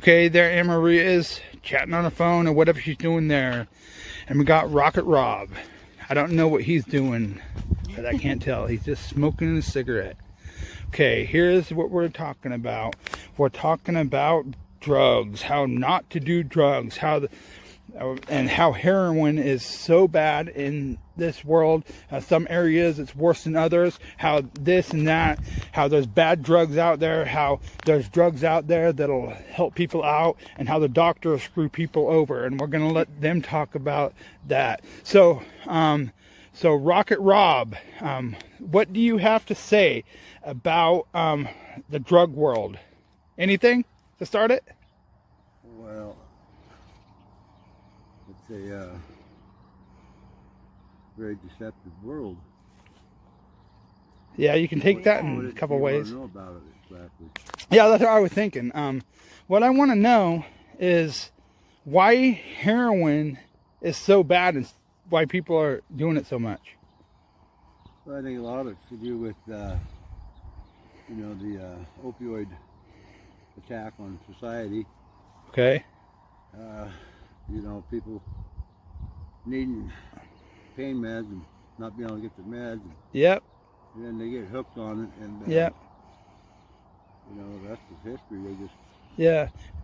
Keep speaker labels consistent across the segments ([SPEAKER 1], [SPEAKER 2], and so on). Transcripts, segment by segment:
[SPEAKER 1] Okay, there Anne Marie is chatting on the phone or whatever she's doing there. And we got Rocket Rob. I don't know what he's doing, but I can't tell. He's just smoking a cigarette. Okay, here's what we're talking about. We're talking about drugs, how not to do drugs, and how heroin is so bad in this world. Some areas it's worse than others. How this and that, how there's bad drugs out there, how there's drugs out there that'll help people out, and how the doctors screw people over. And we're going to let them talk about that. So Rocket Rob, what do you have to say about the drug world? Anything to start it?
[SPEAKER 2] Well, it's a very deceptive world.
[SPEAKER 1] Yeah, you can take that in a couple ways.
[SPEAKER 2] Know about it exactly.
[SPEAKER 1] Yeah, that's what I was thinking. What I want to know is why heroin is so bad and why people are doing it so much.
[SPEAKER 2] Well, I think a lot of it's to do with, the opioid attack on society.
[SPEAKER 1] Okay.
[SPEAKER 2] People needing pain meds and not being able to get their meds.
[SPEAKER 1] Yep.
[SPEAKER 2] And then they get hooked on it, and
[SPEAKER 1] yep.
[SPEAKER 2] The rest is history. They just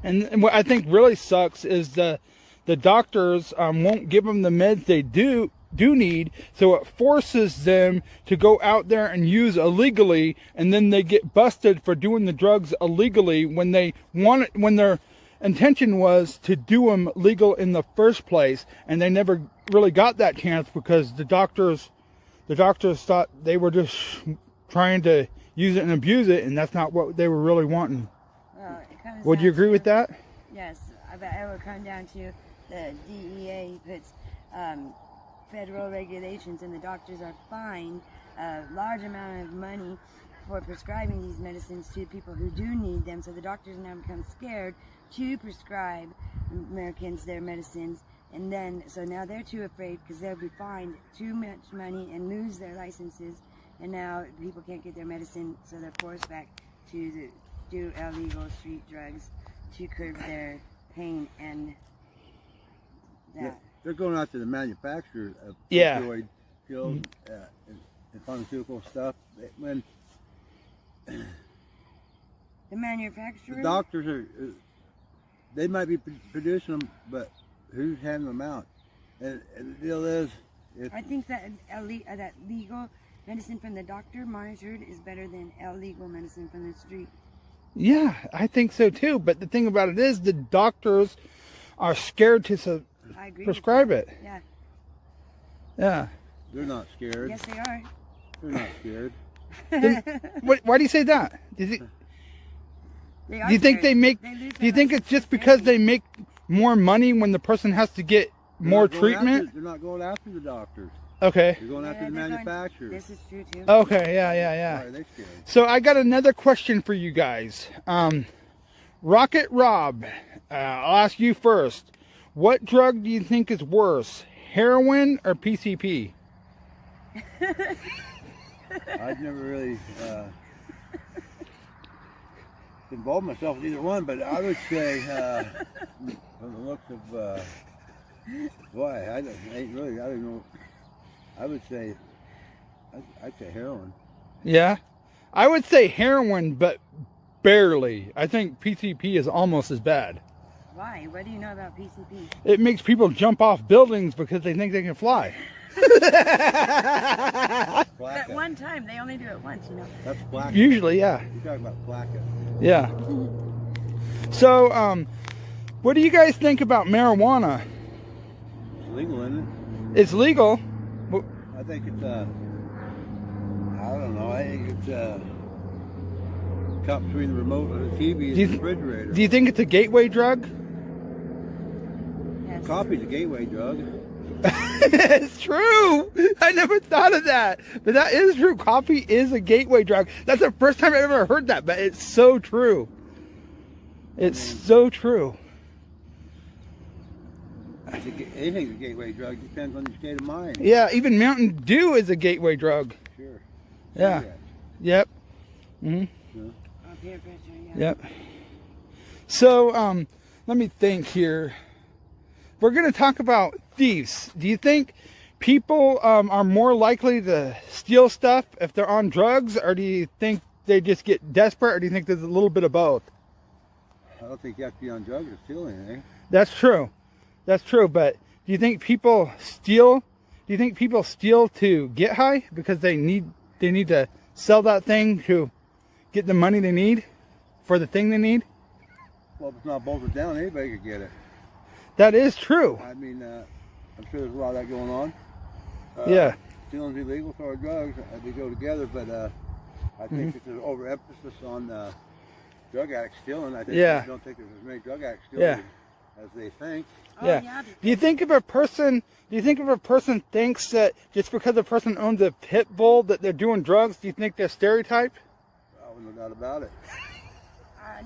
[SPEAKER 1] and what I think really sucks is the doctors won't give them the meds they do need, so it forces them to go out there and use illegally, and then they get busted for doing the drugs illegally when their intention was to do them legal in the first place, and they never really got that chance because the doctors thought they were just trying to use it and abuse it, and that's not what they were really wanting.
[SPEAKER 3] Well,
[SPEAKER 1] Would you agree with that?
[SPEAKER 3] Yes, I bet it would come down to the DEA puts federal regulations, and the doctors are fined a large amount of money for prescribing these medicines to people who do need them. So the doctors now become scared to prescribe Americans their medicines, and then so now they're too afraid because they'll be fined too much money and lose their licenses, and now people can't get their medicine, so they're forced back to do illegal street drugs to curb their pain and that.
[SPEAKER 2] Yeah, they're going after the manufacturers of
[SPEAKER 1] Yeah.
[SPEAKER 2] opioid pills and pharmaceutical stuff. When
[SPEAKER 3] The manufacturer?
[SPEAKER 2] the doctors they might be producing them, but who's handing them out? And the deal is,
[SPEAKER 3] I think that that legal medicine from the doctor monitored is better than illegal medicine from the street.
[SPEAKER 1] Yeah, I think so too. But the thing about it is the doctors are scared to prescribe it.
[SPEAKER 3] Yeah.
[SPEAKER 1] Yeah.
[SPEAKER 2] they're not scared.
[SPEAKER 3] Yes, they are.
[SPEAKER 2] They're not scared.
[SPEAKER 1] Why do you say that?
[SPEAKER 3] They are
[SPEAKER 1] Do you think
[SPEAKER 3] scared.
[SPEAKER 1] they make?
[SPEAKER 3] They lose
[SPEAKER 1] Do you
[SPEAKER 3] their
[SPEAKER 1] think it's
[SPEAKER 3] license
[SPEAKER 1] just
[SPEAKER 3] for
[SPEAKER 1] because
[SPEAKER 3] charity.
[SPEAKER 1] they make more money when the person has to get more treatment?
[SPEAKER 2] They're not going after the doctors.
[SPEAKER 1] Okay.
[SPEAKER 2] They're going after the
[SPEAKER 3] they're going-
[SPEAKER 2] manufacturers.
[SPEAKER 3] This is true too.
[SPEAKER 1] Okay. Yeah.
[SPEAKER 2] Why are they scared?
[SPEAKER 1] So I got another question for you guys. Rocket Rob, I'll ask you first. What drug do you think is worse, heroin or PCP?
[SPEAKER 2] I've never really involved myself with either one, but I would say, from the looks of, I don't know. I would say, I'd say heroin.
[SPEAKER 1] Yeah, I would say heroin, but barely. I think PCP is almost as bad.
[SPEAKER 3] Why? What do you know about PCP?
[SPEAKER 1] It makes people jump off buildings because they think they can fly.
[SPEAKER 3] That one time, they only do it once, you know.
[SPEAKER 2] That's plaque.
[SPEAKER 1] Usually, yeah.
[SPEAKER 2] You're talking about plaque.
[SPEAKER 1] Yeah. So, what do you guys think about marijuana?
[SPEAKER 2] It's legal, isn't
[SPEAKER 1] It's legal.
[SPEAKER 2] it? I think it's, I don't know. I think it's, caught between the remote and the TV and the refrigerator.
[SPEAKER 1] Do you think it's a gateway drug?
[SPEAKER 3] Yes.
[SPEAKER 2] Coffee's a gateway drug.
[SPEAKER 1] It's true. I never thought of that. But that is true. Coffee is a gateway drug. That's the first time I've ever heard that, but it's so true. It's so true.
[SPEAKER 2] Anything's a gateway drug. Depends on your state of mind.
[SPEAKER 1] Yeah, even Mountain Dew is a gateway drug.
[SPEAKER 2] Sure.
[SPEAKER 1] Yeah. Yep. Mm-hmm.
[SPEAKER 3] Peer pressure, yeah.
[SPEAKER 1] Yep. So, let me think here. We're going to talk about thieves. Do you think people are more likely to steal stuff if they're on drugs, or do you think they just get desperate, or do you think there's a little bit of both?
[SPEAKER 2] I don't think you have to be on drugs to steal anything.
[SPEAKER 1] That's true. That's true. But do you think people steal? Do you think people steal to get high because they need to sell that thing to get the money they need for the thing they need?
[SPEAKER 2] Well, if it's not bolted down, anybody could get it.
[SPEAKER 1] That is true.
[SPEAKER 2] I mean, I'm sure there's a lot of that going on.
[SPEAKER 1] Yeah.
[SPEAKER 2] Stealing's illegal, so are drugs. They go together, but I think if there's overemphasis on drug addicts stealing, I think I don't think there's as many drug addicts stealing as they think.
[SPEAKER 1] Yeah. Do you think if a person thinks that just because a person owns a pit bull that they're doing drugs, do you think they're stereotyped?
[SPEAKER 2] Oh, no doubt about it.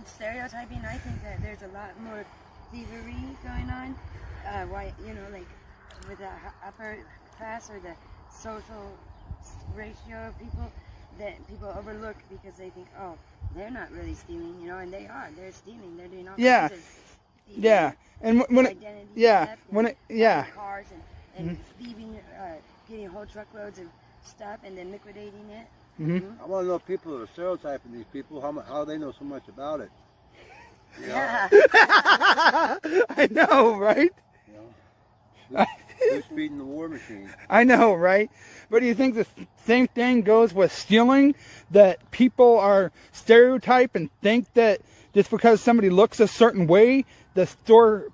[SPEAKER 3] Stereotyping, I think that there's a lot more thievery going on. Why, like with the upper class or the social ratio of people that people overlook because they think, oh, they're not really stealing, and they are. They're stealing. They're doing all kinds of stealing.
[SPEAKER 1] Yeah. And when
[SPEAKER 3] cars and thieving, getting whole truckloads of stuff and then liquidating it.
[SPEAKER 2] I want to know people that are stereotyping these people, how they know so much about it.
[SPEAKER 3] Yeah.
[SPEAKER 1] I know, right?
[SPEAKER 2] Who's feeding the war machine?
[SPEAKER 1] I know, right? But do you think the same thing goes with stealing? That people are stereotyped and think that just because somebody looks a certain way, the store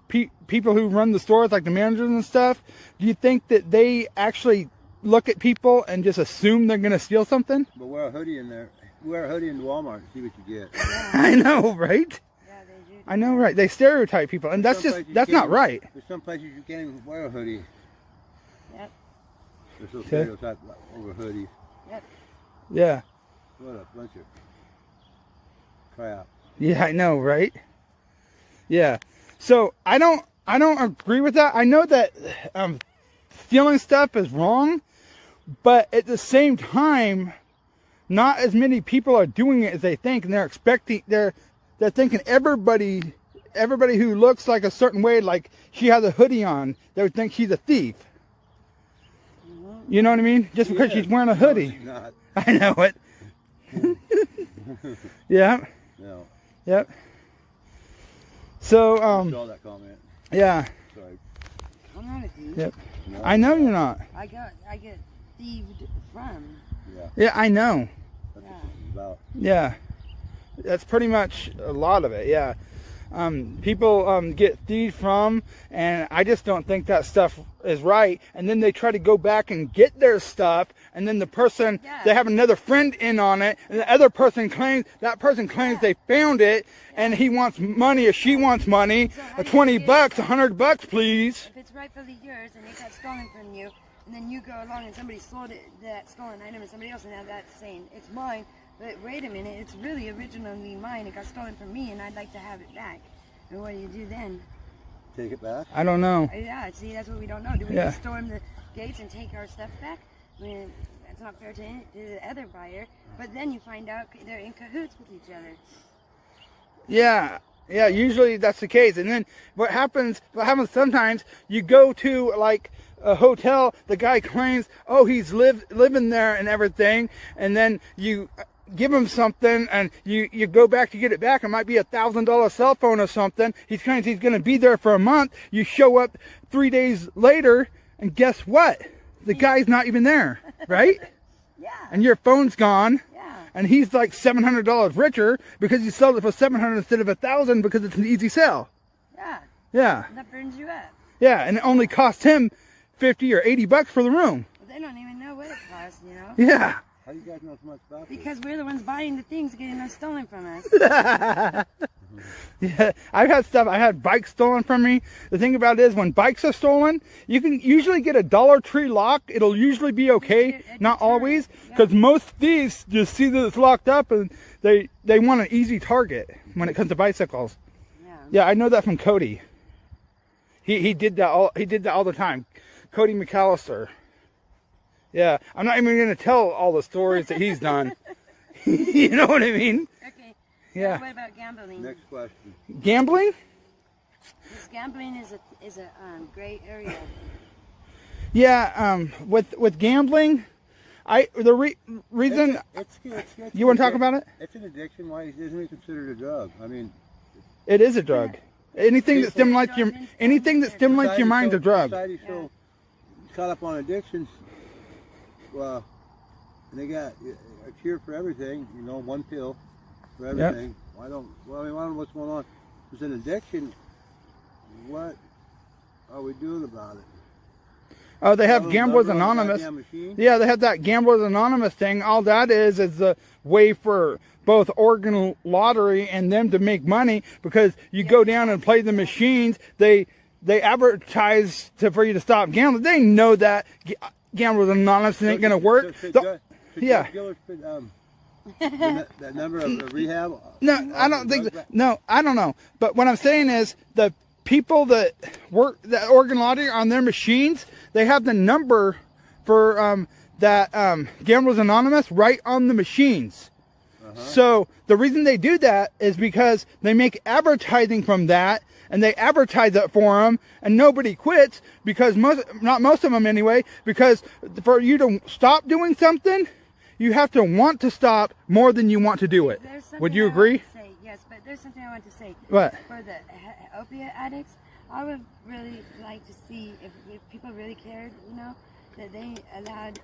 [SPEAKER 1] people who run the stores, like the managers and stuff, do you think that they actually look at people and just assume they're going to steal something?
[SPEAKER 2] But wear a hoodie in there. Wear a hoodie in Walmart and see what you get.
[SPEAKER 1] I know, right?
[SPEAKER 3] Yeah, they do.
[SPEAKER 1] I know, right? They stereotype people, and that's not right.
[SPEAKER 2] There's some places you can't even wear a hoodie.
[SPEAKER 3] Yep.
[SPEAKER 2] They're so stereotyped over hoodies.
[SPEAKER 3] Yep.
[SPEAKER 1] Yeah.
[SPEAKER 2] What a bunch of crap.
[SPEAKER 1] Yeah, I know, right? Yeah. So I don't agree with that. I know that stealing stuff is wrong, but at the same time, not as many people are doing it as they think, and they're thinking everybody who looks like a certain way, like she has a hoodie on, they would think she's a thief. You know what I mean? Just because she's wearing a hoodie.
[SPEAKER 2] No, she's not.
[SPEAKER 1] I know it. Yeah.
[SPEAKER 2] No.
[SPEAKER 1] Yep. So
[SPEAKER 2] I saw that comment.
[SPEAKER 1] yeah.
[SPEAKER 2] Sorry.
[SPEAKER 3] I'm not a thief.
[SPEAKER 1] Yep.
[SPEAKER 2] No.
[SPEAKER 1] I know you're not.
[SPEAKER 3] I get thieved from.
[SPEAKER 2] Yeah.
[SPEAKER 1] Yeah, I know.
[SPEAKER 2] That's what it's about.
[SPEAKER 1] Yeah. That's pretty much a lot of it. Yeah. People get thieved from, and I just don't think that stuff is right. And then they try to go back and get their stuff, and then they have another friend in on it, and the other person claims they found it, and he wants money or she wants money,
[SPEAKER 3] So
[SPEAKER 1] $20, $100, please.
[SPEAKER 3] If it's rightfully yours and it got stolen from you, and then you go along and somebody sold that stolen item and somebody else, and now that's saying it's mine. But wait a minute, it's really originally mine. It got stolen from me, and I'd like to have it back. And what do you do then?
[SPEAKER 2] Take it back?
[SPEAKER 1] I don't know.
[SPEAKER 3] Yeah, see, that's what we don't know. Do we just storm the gates and take our stuff back? I mean, that's not fair to the other buyer. But then you find out they're in cahoots with each other.
[SPEAKER 1] Yeah, usually that's the case. And then what happens sometimes, you go to like a hotel, the guy claims, oh, he's living there and everything, and then you give him something and you go back to get it back. It might be $1,000 cell phone or something. He claims he's going to be there for a month. You show up 3 days later, and guess what? The guy's not even there, right?
[SPEAKER 3] Yeah.
[SPEAKER 1] And your phone's gone.
[SPEAKER 3] Yeah.
[SPEAKER 1] And he's like $700 richer because he sold it for $700 instead of $1,000 because it's an easy sell.
[SPEAKER 3] Yeah.
[SPEAKER 1] Yeah.
[SPEAKER 3] That burns you up.
[SPEAKER 1] Yeah, and it only cost him $50 or $80 for the room.
[SPEAKER 3] But they don't even know what it costs,
[SPEAKER 1] Yeah.
[SPEAKER 2] How do you guys know so much about this?
[SPEAKER 3] Because we're the ones buying the things, getting them stolen from us.
[SPEAKER 1] Yeah, I had bikes stolen from me. The thing about it is, when bikes are stolen, you can usually get a Dollar Tree lock. It'll usually be okay, not always, because most thieves just see that it's locked up and they want an easy target when it comes to bicycles. Yeah, I know that from Cody. He did that all the time. Cody McAllister. Yeah, I'm not even going to tell all the stories that he's done. You know what I mean?
[SPEAKER 3] Okay.
[SPEAKER 1] Yeah.
[SPEAKER 3] What about gambling?
[SPEAKER 2] Next question.
[SPEAKER 1] Gambling?
[SPEAKER 3] Because gambling is a gray area.
[SPEAKER 1] Yeah. With gambling, reason
[SPEAKER 2] It's
[SPEAKER 1] you want to talk about it?
[SPEAKER 2] It's an addiction. Why isn't it considered a drug? I mean,
[SPEAKER 1] It is a drug. Anything that stimulates your mind's a drug.
[SPEAKER 2] Society's so caught up on addictions. Well, and they got a cure for everything. You know, one pill for everything. Why don't? Well, I mean, I don't know what's going on. It's an addiction. What are we doing about it?
[SPEAKER 1] Oh, they have Gamblers Anonymous. Yeah, they have that Gamblers Anonymous thing. All that is a way for both Oregon Lottery and them to make money, because you go down and play the machines. They advertise for you to stop gambling. They know that Gamblers Anonymous ain't going to work. Yeah.
[SPEAKER 2] That number of rehab?
[SPEAKER 1] No, I don't think. No, I don't know. But what I'm saying is the people that work that Oregon Lottery on their machines, they have the number for that Gamblers Anonymous right on the machines. So the reason they do that is because they make advertising from that, and they advertise it for them, and nobody quits, because not most of them anyway, because for you to stop doing something, you have to want to stop more than you want to do it. Would you agree?
[SPEAKER 3] Yes, but there's something I want to say.
[SPEAKER 1] What?
[SPEAKER 3] For the opiate addicts, I would really like to see if people really cared, you know, that they allowed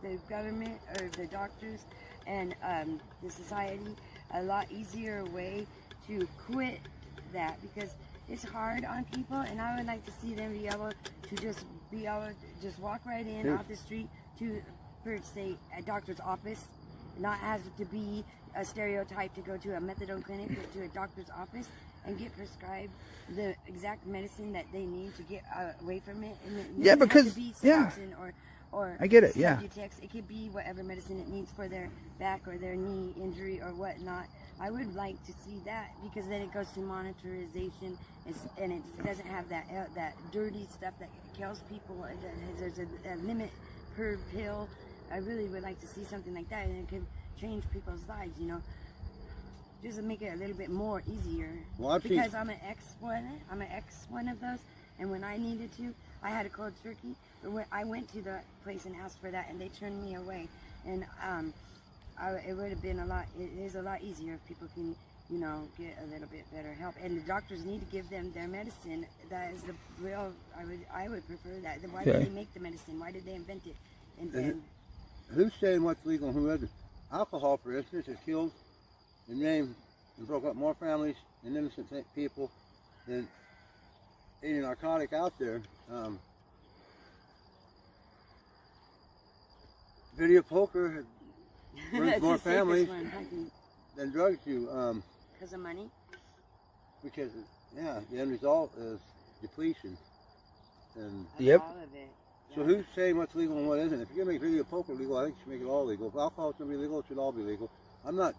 [SPEAKER 3] the government or the doctors and the society a lot easier way to quit that, because it's hard on people, and I would like to see them be able to just walk right in off the street to, for say, a doctor's office, not have to be a stereotype to go to a methadone clinic, but to a doctor's office and get prescribed the exact medicine that they need to get away from it. And it doesn't have to be Suboxone or
[SPEAKER 1] I get it.
[SPEAKER 3] Subutex. It could be whatever medicine it needs for their back or their knee injury or whatnot. I would like to see that, because then it goes to monitorization, and it doesn't have that dirty stuff that kills people. There's a limit per pill. I really would like to see something like that, and it could change people's lives, you know, just to make it a little bit more easier. Well, because I'm an ex one of those, and when I needed to, I had a cold turkey. But when I went to the place and asked for that, and they turned me away, and it would have been it is a lot easier if people can, you know, get a little bit better help, and the doctors need to give them their medicine. That is the real. I would prefer that. Why did they make the medicine? Why did they invent it? And
[SPEAKER 2] who's saying what's legal and who isn't? Alcohol, for instance, has killed and maimed and broke up more families and innocent people than any narcotic out there. Video poker brings more families than drugs do.
[SPEAKER 3] Because of money?
[SPEAKER 2] Because, the end result is depletion. And
[SPEAKER 3] all of it.
[SPEAKER 2] So who's saying what's legal and what isn't? If you're gonna make video poker legal, I think you should make it all legal. If alcohol's gonna be legal, it should all be legal. I'm not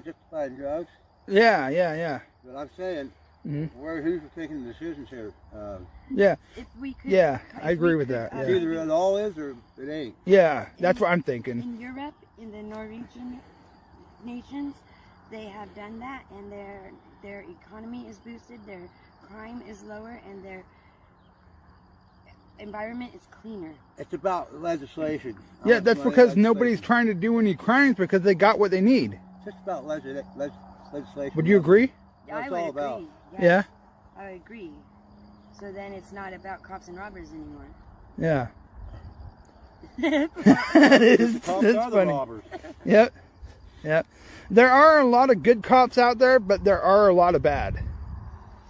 [SPEAKER 2] justifying drugs.
[SPEAKER 1] Yeah.
[SPEAKER 2] But I'm saying, who's making the decisions here?
[SPEAKER 3] If we could,
[SPEAKER 1] I agree with that.
[SPEAKER 2] It's either it all is or it ain't.
[SPEAKER 1] Yeah, that's what I'm thinking.
[SPEAKER 3] In Europe, in the Norwegian nations, they have done that, and their economy is boosted, their crime is lower, and their environment is cleaner.
[SPEAKER 2] It's about legislation.
[SPEAKER 1] Yeah, that's because nobody's trying to do any crimes, because they got what they need.
[SPEAKER 2] It's just about legislation.
[SPEAKER 1] Would you agree?
[SPEAKER 3] Yeah, I would agree.
[SPEAKER 1] Yeah.
[SPEAKER 3] I would agree. So then it's not about cops and robbers anymore.
[SPEAKER 1] Yeah.
[SPEAKER 2] It's funny. Robbers.
[SPEAKER 1] Yep. There are a lot of good cops out there, but there are a lot of bad.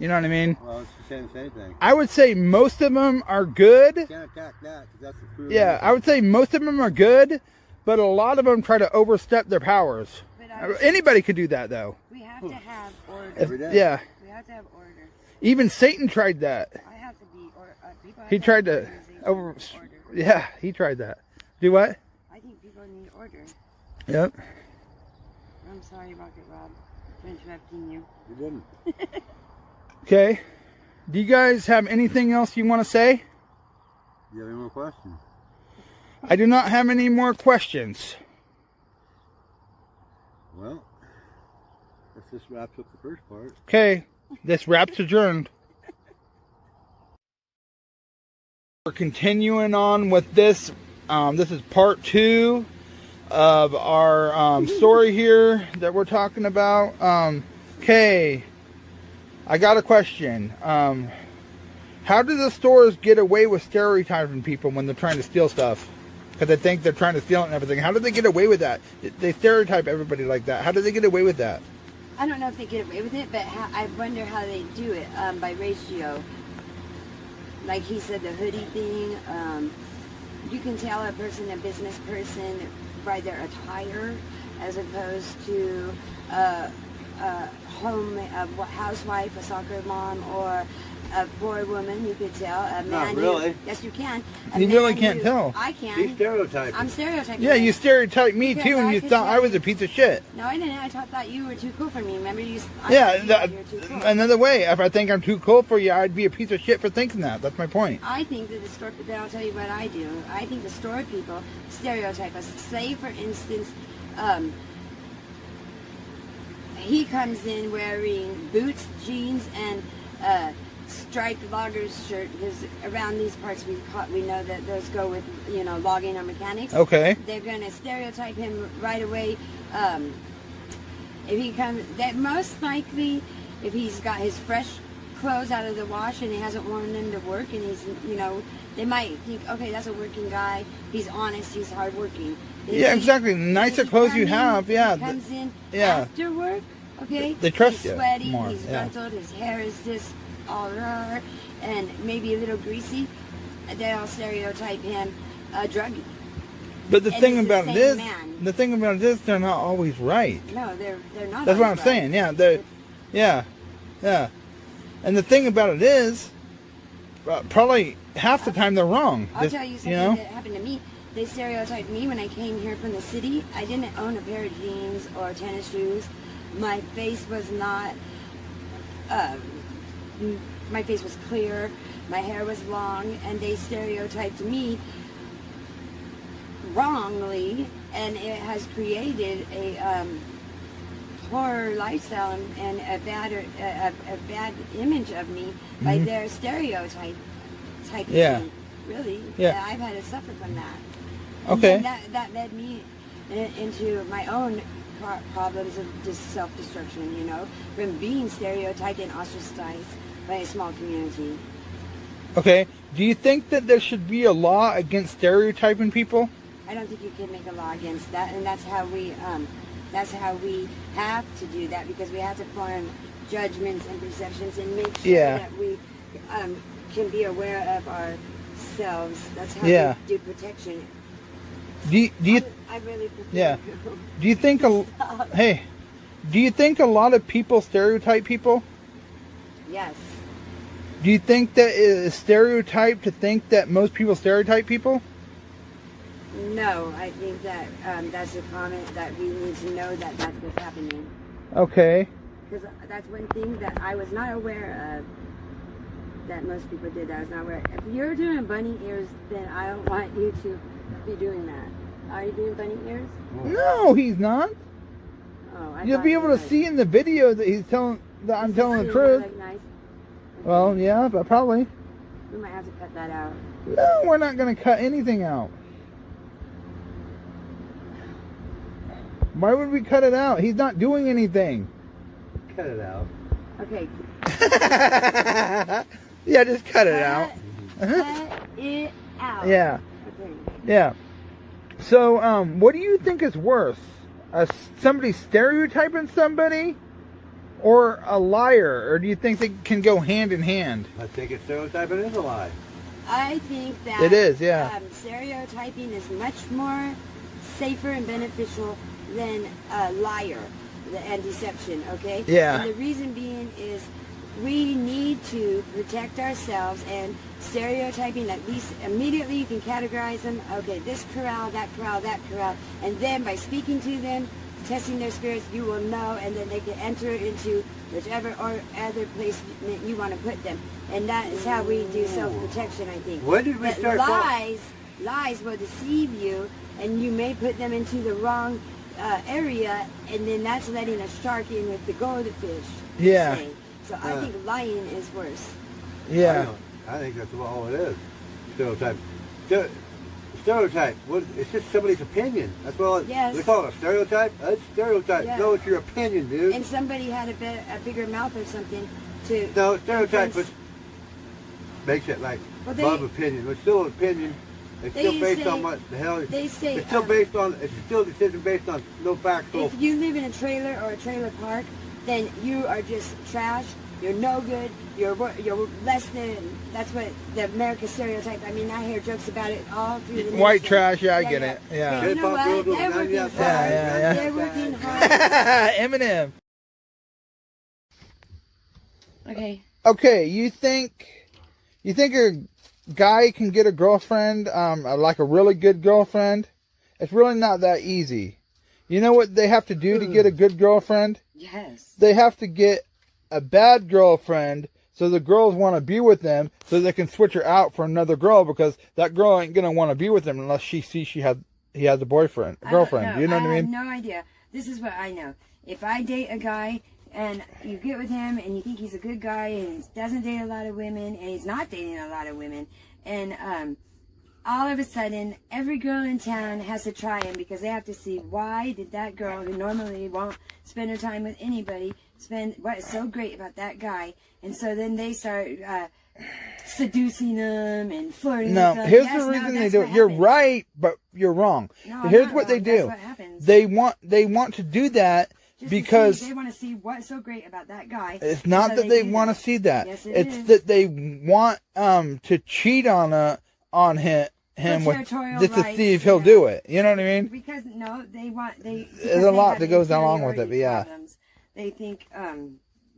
[SPEAKER 1] You know what I mean?
[SPEAKER 2] Well, it's the same thing.
[SPEAKER 1] I would say most of them are good.
[SPEAKER 2] You can't attack that, because that's the truth.
[SPEAKER 1] Yeah, I would say most of them are good, but a lot of them try to overstep their powers. Anybody could do that, though.
[SPEAKER 3] We have to have order.
[SPEAKER 2] Every day.
[SPEAKER 1] Yeah.
[SPEAKER 3] We have to have order.
[SPEAKER 1] Even Satan tried that.
[SPEAKER 3] I have to be, people
[SPEAKER 1] He tried to
[SPEAKER 3] order.
[SPEAKER 1] Yeah, he tried that. Do what?
[SPEAKER 3] I think people need order.
[SPEAKER 1] Yep.
[SPEAKER 3] I'm sorry, Rocket Rob, for interrupting you.
[SPEAKER 2] You didn't.
[SPEAKER 1] Okay. Do you guys have anything else you want to say?
[SPEAKER 2] Do you have any more questions?
[SPEAKER 1] I do not have any more questions.
[SPEAKER 2] Well, if this wraps up the first part.
[SPEAKER 1] Okay, this wraps adjourned. We're continuing on with this. This is part 2 of our story here that we're talking about. Okay, I got a question. How do the stores get away with stereotyping people when they're trying to steal stuff? Because they think they're trying to steal it and everything. How do they get away with that? They stereotype everybody like that. How do they get away with that?
[SPEAKER 3] I don't know if they get away with it, but I wonder how they do it by ratio. Like he said, the hoodie thing. You can tell a business person, by their attire, as opposed to a housewife, a soccer mom, or a poor woman. You could tell a man.
[SPEAKER 2] Not really.
[SPEAKER 3] Yes, you can.
[SPEAKER 1] You really can't tell.
[SPEAKER 3] I can.
[SPEAKER 2] He's stereotyping.
[SPEAKER 3] I'm stereotyping.
[SPEAKER 1] Yeah, you stereotyped me
[SPEAKER 3] Because
[SPEAKER 1] too, and
[SPEAKER 3] I
[SPEAKER 1] you
[SPEAKER 3] could
[SPEAKER 1] thought I
[SPEAKER 3] tell
[SPEAKER 1] was a piece of shit.
[SPEAKER 3] No, I didn't. I thought you were too cool for me. Remember you?
[SPEAKER 1] Yeah,
[SPEAKER 3] you were too cool.
[SPEAKER 1] another way, if I think I'm too cool for you, I'd be a piece of shit for thinking that. That's my point.
[SPEAKER 3] I think that the store, but then I'll tell you what I do. I think the store people stereotype us. Say, for instance, he comes in wearing boots, jeans, and striped logger's shirt, because around these parts we know that those go with, logging or mechanics.
[SPEAKER 1] Okay.
[SPEAKER 3] They're going to stereotype him right away. If he comes, that most likely, if he's got his fresh clothes out of the wash and he hasn't worn them to work, and he's, they might think, okay, that's a working guy. He's honest. He's hardworking.
[SPEAKER 1] Yeah, exactly. The nicer clothes you have, yeah.
[SPEAKER 3] He comes in
[SPEAKER 1] yeah.
[SPEAKER 3] after work, okay?
[SPEAKER 1] They trust
[SPEAKER 3] he's
[SPEAKER 1] you
[SPEAKER 3] sweaty,
[SPEAKER 1] more,
[SPEAKER 3] he's
[SPEAKER 1] yeah.
[SPEAKER 3] gruntled, his hair is just all raw, and maybe a little greasy. They'll stereotype him a druggie.
[SPEAKER 1] But the
[SPEAKER 3] And
[SPEAKER 1] thing
[SPEAKER 3] it's the
[SPEAKER 1] about
[SPEAKER 3] same
[SPEAKER 1] this,
[SPEAKER 3] man.
[SPEAKER 1] the thing about this, they're not always right.
[SPEAKER 3] No, they're not.
[SPEAKER 1] That's what I'm
[SPEAKER 3] always right.
[SPEAKER 1] saying. Yeah, yeah. And the thing about it is, probably half the time they're wrong.
[SPEAKER 3] I'll tell you something that happened to me. They stereotyped me when I came here from the city. I didn't own a pair of jeans or tennis shoes. My face was not, my face was clear. My hair was long, and they stereotyped me wrongly, and it has created a poor lifestyle and a bad image of me by their stereotype typing.
[SPEAKER 1] Yeah.
[SPEAKER 3] Me. Really?
[SPEAKER 1] Yeah.
[SPEAKER 3] I've had to suffer from that.
[SPEAKER 1] Okay.
[SPEAKER 3] And that led me into my own problems of just self-destruction, from being stereotyped and ostracized by a small community.
[SPEAKER 1] Okay. Do you think that there should be a law against stereotyping people?
[SPEAKER 3] I don't think you can make a law against that, and that's how we have to do that, because we have to form judgments and perceptions and make sure that we can be aware of ourselves. That's how we do protection.
[SPEAKER 1] I
[SPEAKER 3] really prefer.
[SPEAKER 1] Yeah. Do you think do you think a lot of people stereotype people?
[SPEAKER 3] Yes.
[SPEAKER 1] Do you think that it is stereotype to think that most people stereotype people?
[SPEAKER 3] No, I think that that's a comment that we need to know that that's what's happening.
[SPEAKER 1] Okay.
[SPEAKER 3] Because that's one thing that I was not aware of, that most people did. I was not aware. If you're doing bunny ears, then I don't want you to be doing that. Are you doing bunny ears?
[SPEAKER 1] No, he's not.
[SPEAKER 3] Oh,
[SPEAKER 1] You'll be able to see in the video that he's telling that I'm telling the truth.
[SPEAKER 3] Like nice? Okay.
[SPEAKER 1] Well, yeah, but probably.
[SPEAKER 3] We might have to cut that out.
[SPEAKER 1] No, we're not going to cut anything out. Why would we cut it out? He's not doing anything.
[SPEAKER 2] Cut it out.
[SPEAKER 3] Okay.
[SPEAKER 1] Yeah, just cut it out.
[SPEAKER 3] Cut it out.
[SPEAKER 1] Yeah.
[SPEAKER 3] Okay.
[SPEAKER 1] Yeah. So, what do you think is worse? Somebody stereotyping somebody, or a liar? Or do you think they can go hand in hand?
[SPEAKER 2] I think it's stereotyping is a lie.
[SPEAKER 3] I think that
[SPEAKER 1] it is, yeah.
[SPEAKER 3] Stereotyping is much more safer and beneficial than a liar and deception, okay?
[SPEAKER 1] Yeah.
[SPEAKER 3] And the reason being is we need to protect ourselves, and stereotyping, at least immediately you can categorize them. Okay, this corral, that corral, that corral. And then by speaking to them, testing their spirits, you will know, and then they can enter into whichever or other place you want to put them. And that is how we do self-protection, I think.
[SPEAKER 2] When did we
[SPEAKER 3] But
[SPEAKER 2] start
[SPEAKER 3] lies will deceive you, and you may put them into the wrong area, and then that's letting a shark in with the goldfish.
[SPEAKER 1] Yeah.
[SPEAKER 3] Say. So I think lying is worse.
[SPEAKER 1] Yeah.
[SPEAKER 2] I think that's all it is. Stereotype. Stereotype. It's just somebody's opinion. That's all.
[SPEAKER 3] Yes.
[SPEAKER 2] They call it a stereotype. That's stereotype.
[SPEAKER 3] Yeah.
[SPEAKER 2] No, it's your opinion, dude.
[SPEAKER 3] And somebody had a bigger mouth or something to.
[SPEAKER 2] No, stereotype makes it like above opinion. It's still an opinion. It's still based on what the hell.
[SPEAKER 3] They say
[SPEAKER 2] it's still based on. It's still a decision based on no factual.
[SPEAKER 3] If you live in a trailer or a trailer park, then you are just trash. You're no good. You're less than. That's what the American stereotype. I mean, I hear jokes about it all through the nation.
[SPEAKER 1] White trash, yeah, I get it. Yeah.
[SPEAKER 3] But you know what? They're working hard.
[SPEAKER 1] Yeah.
[SPEAKER 3] They're working hard.
[SPEAKER 1] Eminem.
[SPEAKER 3] Okay.
[SPEAKER 1] Okay, you think a guy can get a girlfriend, like a really good girlfriend? It's really not that easy. You know what they have to do to get a good girlfriend?
[SPEAKER 3] Yes.
[SPEAKER 1] They have to get a bad girlfriend so the girls want to be with them so they can switch her out for another girl, because that girl ain't going to want to be with him unless she sees he has a girlfriend. You know what I mean?
[SPEAKER 3] I have no idea. This is what I know. If I date a guy and you get with him and you think he's a good guy and he doesn't date a lot of women and he's not dating a lot of women, and all of a sudden every girl in town has to try him because they have to see why did that girl who normally won't spend her time with anybody spend what is so great about that guy. And so then they start seducing them and flirting with them.
[SPEAKER 1] Here's the reason they do it. You're right, but you're wrong.
[SPEAKER 3] No,
[SPEAKER 1] here's what they do.
[SPEAKER 3] That's what happens.
[SPEAKER 1] They want to do that because
[SPEAKER 3] they want to see what's so great about that guy.
[SPEAKER 1] It's not that they want to see that.
[SPEAKER 3] Yes,
[SPEAKER 1] it's
[SPEAKER 3] is.
[SPEAKER 1] that they want to cheat on him with just to see if he'll do it. You know what I mean?
[SPEAKER 3] Because
[SPEAKER 1] there's a lot that goes along with it, but yeah.
[SPEAKER 3] They think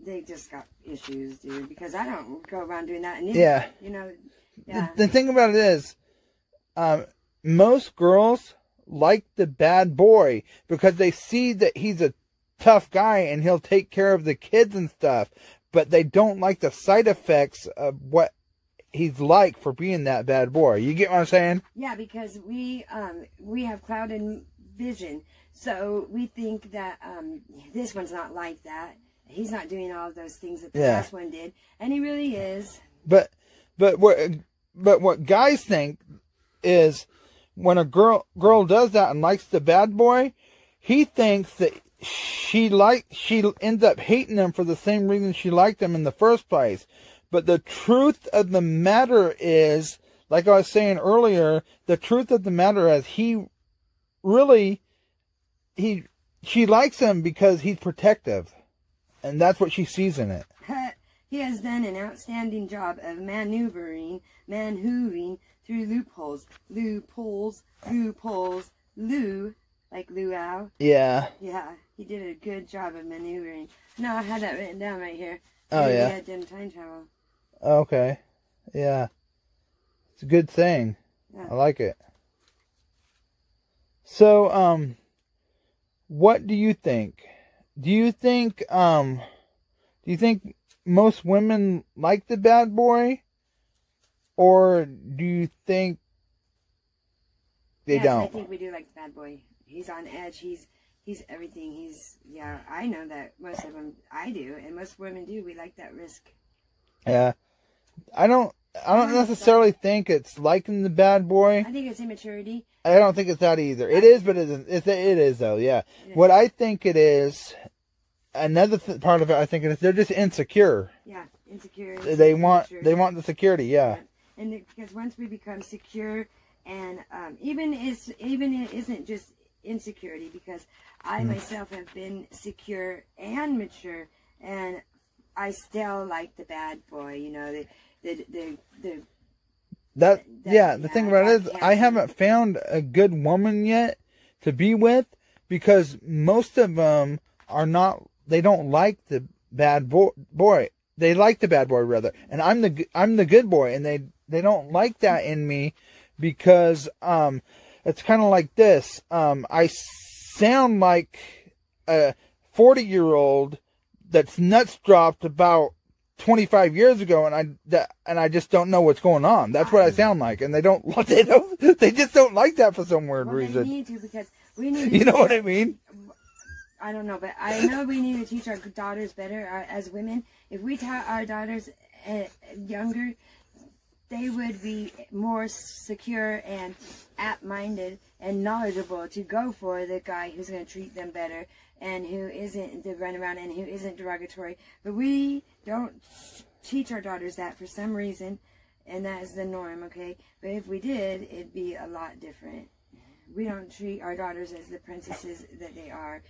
[SPEAKER 3] they just got issues, dude. Because I don't go around doing that. And
[SPEAKER 1] yeah.
[SPEAKER 3] You know. Yeah.
[SPEAKER 1] The thing about it is, most girls like the bad boy because they see that he's a tough guy and he'll take care of the kids and stuff, but they don't like the side effects of what he's like for being that bad boy. You get what I'm saying? Yeah,
[SPEAKER 3] because we have clouded vision, so we think that this one's not like that. He's not doing all of those things that the last one did, and he really is. But
[SPEAKER 1] what guys think is when a girl does that and likes the bad boy, he thinks that she ends up hating him for the same reason she liked him in the first place. But the truth of the matter is, like I was saying earlier, the truth of the matter is she likes him because he's protective. And that's what she sees in it.
[SPEAKER 3] He has done an outstanding job of maneuvering through loopholes, like luau.
[SPEAKER 1] Yeah.
[SPEAKER 3] Yeah, he did a good job of maneuvering. No, I had that written down right here.
[SPEAKER 1] Oh, yeah.
[SPEAKER 3] He had done time travel.
[SPEAKER 1] Okay. Yeah. It's a good thing. Yeah. I like it. So, what do you think? Do you think most women like the bad boy? Or do you think they don't?
[SPEAKER 3] I think we do like the bad boy. He's on edge. He's everything. I know that most of them, I do, and most women do. We like that risk.
[SPEAKER 1] Yeah. I don't necessarily think it's liking the bad boy.
[SPEAKER 3] I think it's immaturity.
[SPEAKER 1] I don't think it's that either. It is, but it isn't. It is though. Yeah. What I think it is, another part of it, I think it is they're just insecure.
[SPEAKER 3] Yeah, insecure.
[SPEAKER 1] They want the security. Yeah.
[SPEAKER 3] And because once we become secure, and even it isn't just insecurity, because I myself have been secure and mature, and I still like the bad boy. You know, the thing about it is I haven't found a good woman yet to be with, because most of them are not. They don't like the bad boy. They like the bad boy rather, and I'm the good boy, and they don't like that in me, because it's kind of like this. I sound like a 40-year-old that's nuts dropped about 25 years ago, and I just don't know what's going on. That's what I sound like, and they just don't like that for some weird reason. They need to, because We need to
[SPEAKER 1] You know what I mean?
[SPEAKER 3] I don't know, but I know we need to teach our daughters better as women. If we taught our daughters younger, they would be more secure and apt-minded and knowledgeable to go for the guy who's going to treat them better and who isn't to run around and who isn't derogatory. But we don't teach our daughters that for some reason, and that is the norm, okay? But if we did, it'd be a lot different. We don't treat our daughters as the princesses that they are.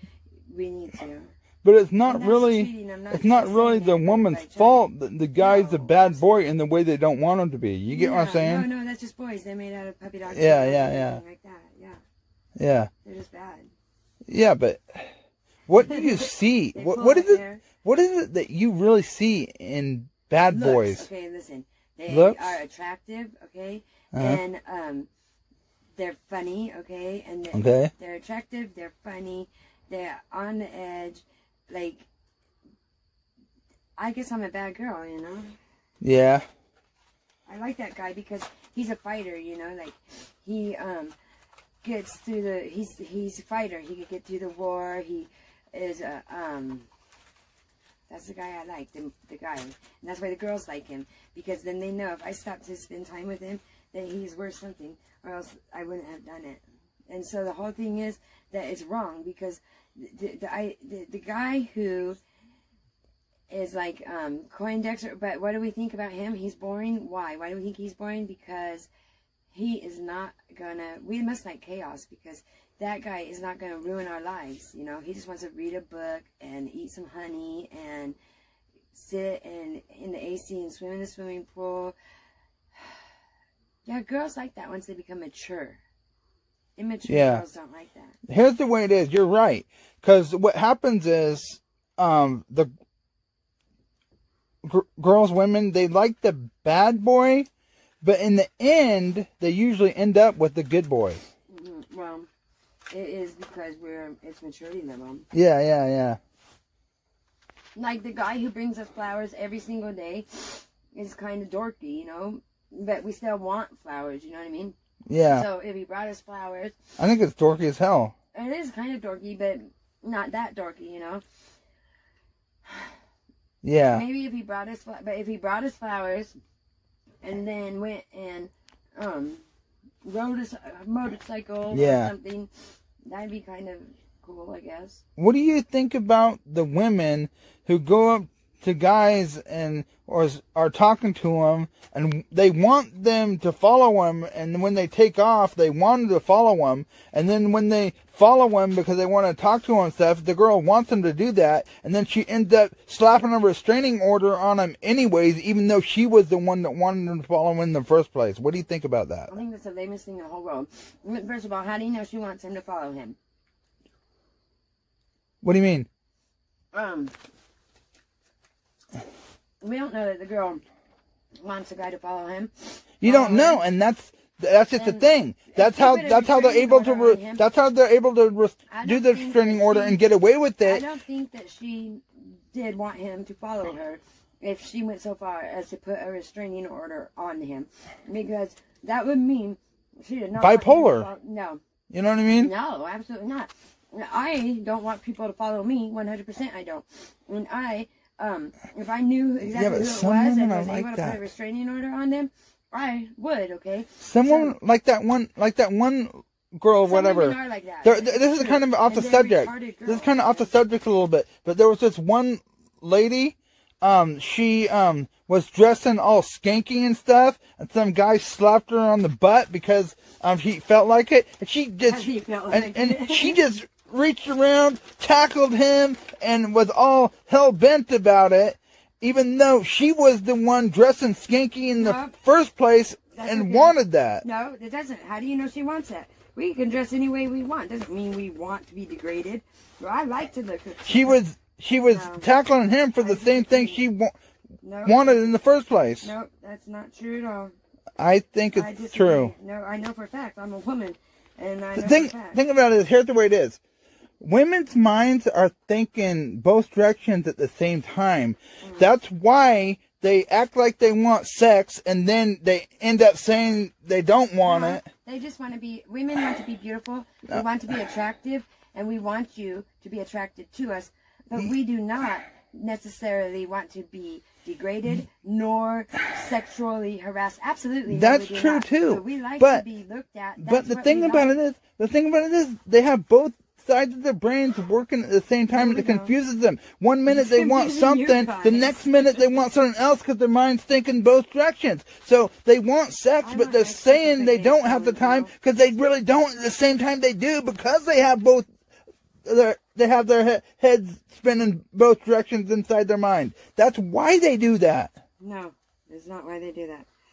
[SPEAKER 3] We need to.
[SPEAKER 1] But it's not really, it's not really the woman's fault that the guy's a bad boy in the way they don't want him to be. You get what I'm saying?
[SPEAKER 3] No, that's just boys. They're made out of puppy dogs.
[SPEAKER 1] Yeah.
[SPEAKER 3] Like that. Yeah.
[SPEAKER 1] Yeah.
[SPEAKER 3] They're just bad.
[SPEAKER 1] Yeah, but what do you see? What is it? What is it that you really see in bad boys?
[SPEAKER 3] Okay, listen. They
[SPEAKER 1] Looks?
[SPEAKER 3] are attractive, okay?
[SPEAKER 1] Uh-huh.
[SPEAKER 3] And they're funny, okay? And they're attractive, they're funny, they're on the edge. Like, I guess I'm a bad girl, you know?
[SPEAKER 1] Yeah.
[SPEAKER 3] I like that guy because he's a fighter, you know? Like, he gets through the... He's a fighter. He could get through the war. He is a... That's the guy I like, the guy. And that's why the girls like him. Because then they know if I stop to spend time with him, that he's worth something. Or else I wouldn't have done it. And so the whole thing is that it's wrong. Because the guy who is like Coindexter, but what do we think about him? He's boring. Why? Why do we think he's boring? Because he is not gonna... We must like chaos because that guy is not gonna ruin our lives. You know, he just wants to read a book and eat some honey and sit in the AC and swim in the swimming pool. Yeah, girls like that once they become mature. Immature girls don't like that.
[SPEAKER 1] Here's the way it is. You're right. Because what happens is the girls, women, they like the bad boy, but in the end, they usually end up with the good boy.
[SPEAKER 3] Well, it is because it's maturity level.
[SPEAKER 1] Yeah.
[SPEAKER 3] Like the guy who brings us flowers every single day is kind of dorky, you know? But we still want flowers, you know what I mean?
[SPEAKER 1] Yeah.
[SPEAKER 3] So if he brought us flowers...
[SPEAKER 1] I think it's dorky as hell.
[SPEAKER 3] It is kind of dorky, but not that dorky, you know?
[SPEAKER 1] Yeah.
[SPEAKER 3] Maybe if he brought us... But if he brought us flowers and then went and rode a motorcycle or something, that'd be kind of cool, I guess.
[SPEAKER 1] What do you think about the women who go up to guys and or are talking to them and they want them to follow them, and when they take off they want to follow them, and then when they follow them because they want to talk to them and stuff, the girl wants them to do that, and then she ends up slapping a restraining order on them anyways, even though she was the one that wanted them to follow him in the first place. What do you think about that?
[SPEAKER 3] I think that's the lamest thing in the whole world. First of all, how do you know she wants him to follow him?
[SPEAKER 1] What do you mean?
[SPEAKER 3] We don't know that the girl wants the guy to follow him.
[SPEAKER 1] You don't know, and that's just the thing. That's how they're able to do the restraining order and get away with it.
[SPEAKER 3] I don't think that she did want him to follow her if she went so far as to put a restraining order on him, because that would mean she did not.
[SPEAKER 1] Bipolar.
[SPEAKER 3] No.
[SPEAKER 1] You know what I mean?
[SPEAKER 3] No, absolutely not. I don't want people to follow me. 100% I don't. And if I knew exactly who it was and was able to put a restraining order on them, I would, okay?
[SPEAKER 1] Someone like that one girl, whatever.
[SPEAKER 3] Women are like that.
[SPEAKER 1] This is kind of off the subject. This is kind of off the subject a little bit. But there was this one lady, she was dressing all skanky and stuff, and some guy slapped her on the butt because he felt like it. And she just and she just reached around, tackled him, and was all hell-bent about it, even though she was the one dressing skanky in the first place and wanted that.
[SPEAKER 3] No, it doesn't. How do you know she wants that? We can dress any way we want. Doesn't mean we want to be degraded. Well, I like to look.
[SPEAKER 1] She was tackling him for the same thing she wanted in the first place.
[SPEAKER 3] No, that's not true at all.
[SPEAKER 1] I think it's true.
[SPEAKER 3] No, I know for a fact. I'm a woman, and I know
[SPEAKER 1] The thing
[SPEAKER 3] for a fact.
[SPEAKER 1] Think about it is, here's the way it is. Women's minds are thinking both directions at the same time. That's why they act like they want sex, and then they end up saying they don't want it.
[SPEAKER 3] They just want to be, women want to be beautiful, we want to be attractive, and we want you to be attracted to us, but we do not necessarily want to be degraded nor sexually harassed. Absolutely. No,
[SPEAKER 1] That's
[SPEAKER 3] we do
[SPEAKER 1] true
[SPEAKER 3] not.
[SPEAKER 1] too.
[SPEAKER 3] But we like
[SPEAKER 1] But-
[SPEAKER 3] to be looked at.
[SPEAKER 1] But the thing about it is, they have both sides of their brains working at the same time, and it confuses them. One minute they want something, the next minute they want something else because their mind's thinking both directions. So they want sex, but they're saying they don't have the time because they really don't. At the same time, they do because they have both. They have their heads spinning both directions inside their mind. That's why they do that.
[SPEAKER 3] No, that's not why they do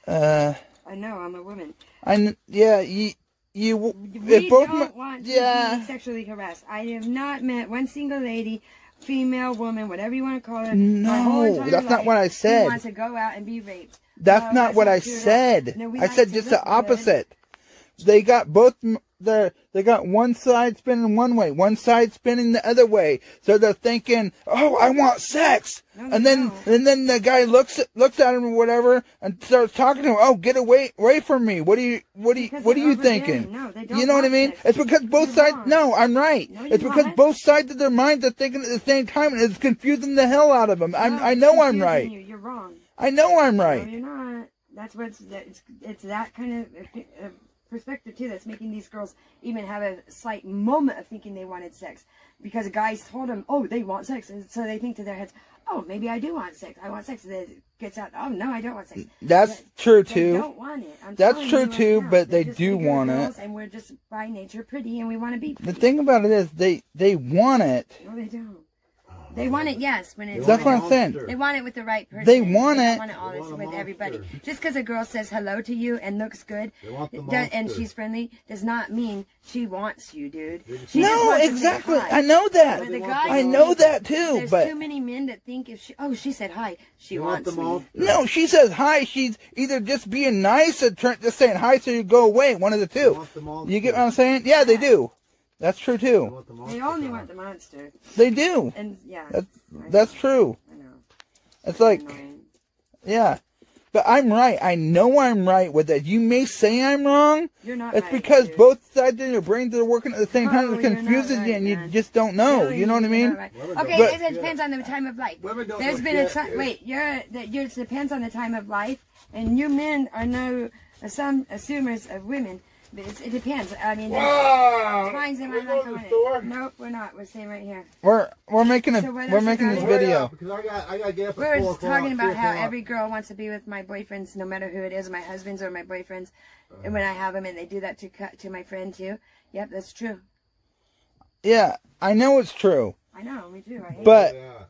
[SPEAKER 3] that. I know, I'm a woman. We don't want to be sexually harassed. I have not met one single lady, female, woman, whatever you want to call her.
[SPEAKER 1] No, that's not what I said.
[SPEAKER 3] Who wants to go out and be raped.
[SPEAKER 1] That's not what I said.
[SPEAKER 3] No,
[SPEAKER 1] I said just the opposite. They got both. They got one side spinning one way, one side spinning the other way. So they're thinking, "Oh, I want sex," and then the guy looks at him or whatever and starts talking to him. "Oh, get away from me! What are you thinking?"
[SPEAKER 3] No, they don't.
[SPEAKER 1] You know what I mean?
[SPEAKER 3] Sex.
[SPEAKER 1] It's because both sides. No, I'm right.
[SPEAKER 3] No,
[SPEAKER 1] it's because both sides of their minds are thinking at the same time, and it's confusing the hell out of them. I know I'm right.
[SPEAKER 3] You're wrong.
[SPEAKER 1] I know I'm right.
[SPEAKER 3] No, you're not. That's it's that kind of perspective too that's making these girls even have a slight moment of thinking they wanted sex because guys told them, oh, they want sex, and so they think to their heads, oh, maybe I do want sex. I want sex. And then it gets out, oh no, I don't want sex.
[SPEAKER 1] That's true too.
[SPEAKER 3] They don't want it.
[SPEAKER 1] That's true too, but they do want it.
[SPEAKER 3] And we're just by nature pretty, and we want to be pretty.
[SPEAKER 1] The thing about it is, they want it.
[SPEAKER 3] No, they don't. They want it, yes. When it's
[SPEAKER 1] That's what I'm saying.
[SPEAKER 3] They want it with the right person.
[SPEAKER 1] They want it.
[SPEAKER 3] They want it all this with everybody. Just because a girl says hello to you and looks good, and she's friendly, does not mean she wants you, dude. She just
[SPEAKER 1] No,
[SPEAKER 3] wants to
[SPEAKER 1] exactly.
[SPEAKER 3] say hi.
[SPEAKER 1] I know that.
[SPEAKER 3] But the guys
[SPEAKER 1] I know that too.
[SPEAKER 3] There's
[SPEAKER 1] But
[SPEAKER 3] too many men that think if she said hi, she wants me.
[SPEAKER 1] no, she says hi. She's either just being nice or just saying hi so you go away. One of the two. You get what I'm saying? Yeah, they do. That's true too.
[SPEAKER 3] They only want the monster.
[SPEAKER 1] They do.
[SPEAKER 3] And yeah.
[SPEAKER 1] That's true.
[SPEAKER 3] I know.
[SPEAKER 1] It's like, yeah. But I'm right. I know I'm right with it. You may say I'm wrong.
[SPEAKER 3] You're not
[SPEAKER 1] It's
[SPEAKER 3] right,
[SPEAKER 1] because
[SPEAKER 3] dude.
[SPEAKER 1] both sides of your brains are working at the same time. It
[SPEAKER 3] you're not
[SPEAKER 1] confuses
[SPEAKER 3] right,
[SPEAKER 1] you and you
[SPEAKER 3] man.
[SPEAKER 1] just don't know.
[SPEAKER 3] Really,
[SPEAKER 1] You know what I
[SPEAKER 3] you're
[SPEAKER 1] mean?
[SPEAKER 3] not right.
[SPEAKER 2] Women
[SPEAKER 3] Okay,
[SPEAKER 2] don't-
[SPEAKER 3] it depends on the time of life.
[SPEAKER 2] Women don't
[SPEAKER 3] There's
[SPEAKER 2] know
[SPEAKER 3] been a
[SPEAKER 2] shit,
[SPEAKER 3] time.
[SPEAKER 2] dude.
[SPEAKER 3] Wait, yours depends on the time of life, and you men are no some assumers of women. But it depends. I mean, there's times in my life. Nope, we're not. We're staying right here.
[SPEAKER 1] We're making
[SPEAKER 3] So what
[SPEAKER 1] we're
[SPEAKER 3] else
[SPEAKER 1] making
[SPEAKER 3] you
[SPEAKER 1] this
[SPEAKER 3] got?
[SPEAKER 1] video.
[SPEAKER 2] Because I got to get up
[SPEAKER 3] We
[SPEAKER 2] at
[SPEAKER 3] were
[SPEAKER 2] 4
[SPEAKER 3] just talking
[SPEAKER 2] o'clock,
[SPEAKER 3] about how
[SPEAKER 2] 3 o'clock.
[SPEAKER 3] every girl wants to be with my boyfriends, no matter who it is, my husbands or my boyfriends. And when I have them, and they do that to my friend too. Yep, that's true.
[SPEAKER 1] Yeah, I know it's true.
[SPEAKER 3] I know, me too. I hate
[SPEAKER 1] But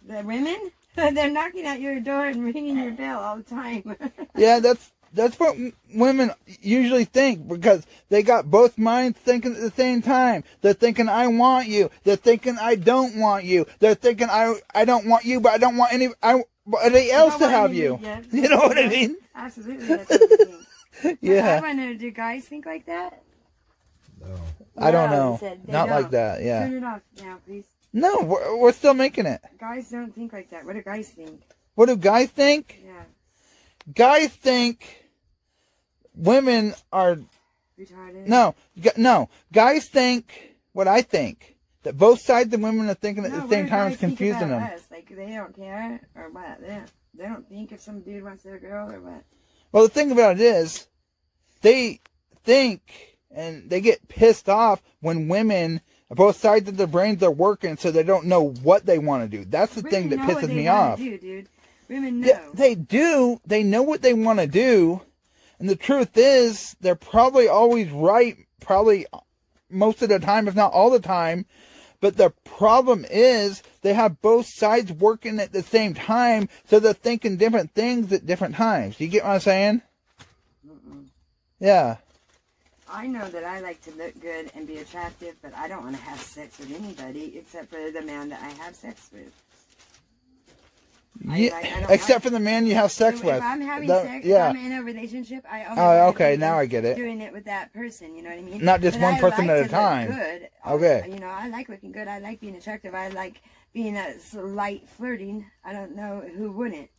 [SPEAKER 3] the women. They're knocking at your door and ringing your bell all the time.
[SPEAKER 1] yeah, that's what women usually think because they got both minds thinking at the same time. They're thinking, I want you. They're thinking, I don't want you. They're thinking, I don't want you, but I don't want anybody else to have you.
[SPEAKER 3] Yes.
[SPEAKER 1] You know what I mean?
[SPEAKER 3] Absolutely. That's what I think.
[SPEAKER 1] Yeah.
[SPEAKER 3] I wonder, do guys think like that?
[SPEAKER 2] No.
[SPEAKER 1] I don't
[SPEAKER 3] No,
[SPEAKER 1] know.
[SPEAKER 3] he said they
[SPEAKER 1] Not
[SPEAKER 3] don't.
[SPEAKER 1] like that, yeah.
[SPEAKER 3] Turn it off now, please.
[SPEAKER 1] No, we're still making it.
[SPEAKER 3] Guys don't think like that. What do guys think?
[SPEAKER 1] What do guys think?
[SPEAKER 3] Yeah.
[SPEAKER 1] Guys think women are...
[SPEAKER 3] Retarded?
[SPEAKER 1] No. Guys think what I think. That both sides of women are thinking at
[SPEAKER 3] No,
[SPEAKER 1] the
[SPEAKER 3] what
[SPEAKER 1] same
[SPEAKER 3] do
[SPEAKER 1] time
[SPEAKER 3] guys
[SPEAKER 1] is
[SPEAKER 3] think
[SPEAKER 1] confusing
[SPEAKER 3] about
[SPEAKER 1] them.
[SPEAKER 3] us? Like, they don't care? Or what? They don't think if some dude wants their girl or what?
[SPEAKER 1] Well, the thing about it is, they think and they get pissed off when women, both sides of their brains are working so they don't know what they want to do. That's the thing that
[SPEAKER 3] Women know what
[SPEAKER 1] pisses
[SPEAKER 3] they
[SPEAKER 1] me
[SPEAKER 3] wanna
[SPEAKER 1] off.
[SPEAKER 3] do, dude. Women know.
[SPEAKER 1] Yeah, they do. They know what they want to do. And the truth is, they're probably always right, probably most of the time, if not all the time. But the problem is they have both sides working at the same time, so they're thinking different things at different times. You get what I'm saying? Yeah.
[SPEAKER 3] I know that I like to look good and be attractive, but I don't want to have sex with anybody except for the man that I have sex with. I don't
[SPEAKER 1] Except for the man you have sex
[SPEAKER 3] if
[SPEAKER 1] with.
[SPEAKER 3] I'm having
[SPEAKER 1] That-
[SPEAKER 3] sex,
[SPEAKER 1] yeah.
[SPEAKER 3] if I'm in a relationship, I only
[SPEAKER 1] Oh,
[SPEAKER 3] wanna
[SPEAKER 1] okay,
[SPEAKER 3] be
[SPEAKER 1] now I get it.
[SPEAKER 3] doing it with that person, you know what I mean?
[SPEAKER 1] Not just
[SPEAKER 3] But
[SPEAKER 1] one
[SPEAKER 3] I
[SPEAKER 1] person
[SPEAKER 3] like
[SPEAKER 1] at a
[SPEAKER 3] to look
[SPEAKER 1] time.
[SPEAKER 3] Good.
[SPEAKER 1] Okay.
[SPEAKER 3] You know, I like looking good. I like being attractive. I like being a light flirting. I don't know who wouldn't.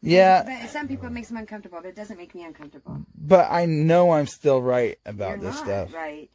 [SPEAKER 1] Yeah.
[SPEAKER 3] But some people it makes them uncomfortable, but it doesn't make me uncomfortable.
[SPEAKER 1] But I know I'm still right about
[SPEAKER 3] You're
[SPEAKER 1] this
[SPEAKER 3] not
[SPEAKER 1] stuff.
[SPEAKER 3] right.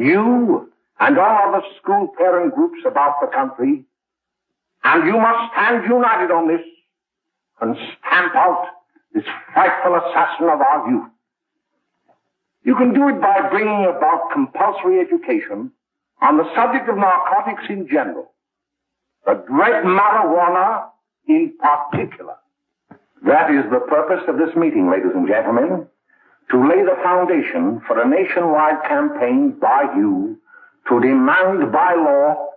[SPEAKER 4] You and all other school parent groups about the country, and you must stand united on this and stamp out this frightful assassin of our youth. You can do it by bringing about compulsory education on the subject of narcotics in general, the dread marijuana in particular. That is the purpose of this meeting, ladies and gentlemen, to lay the foundation for a nationwide campaign by you to demand by law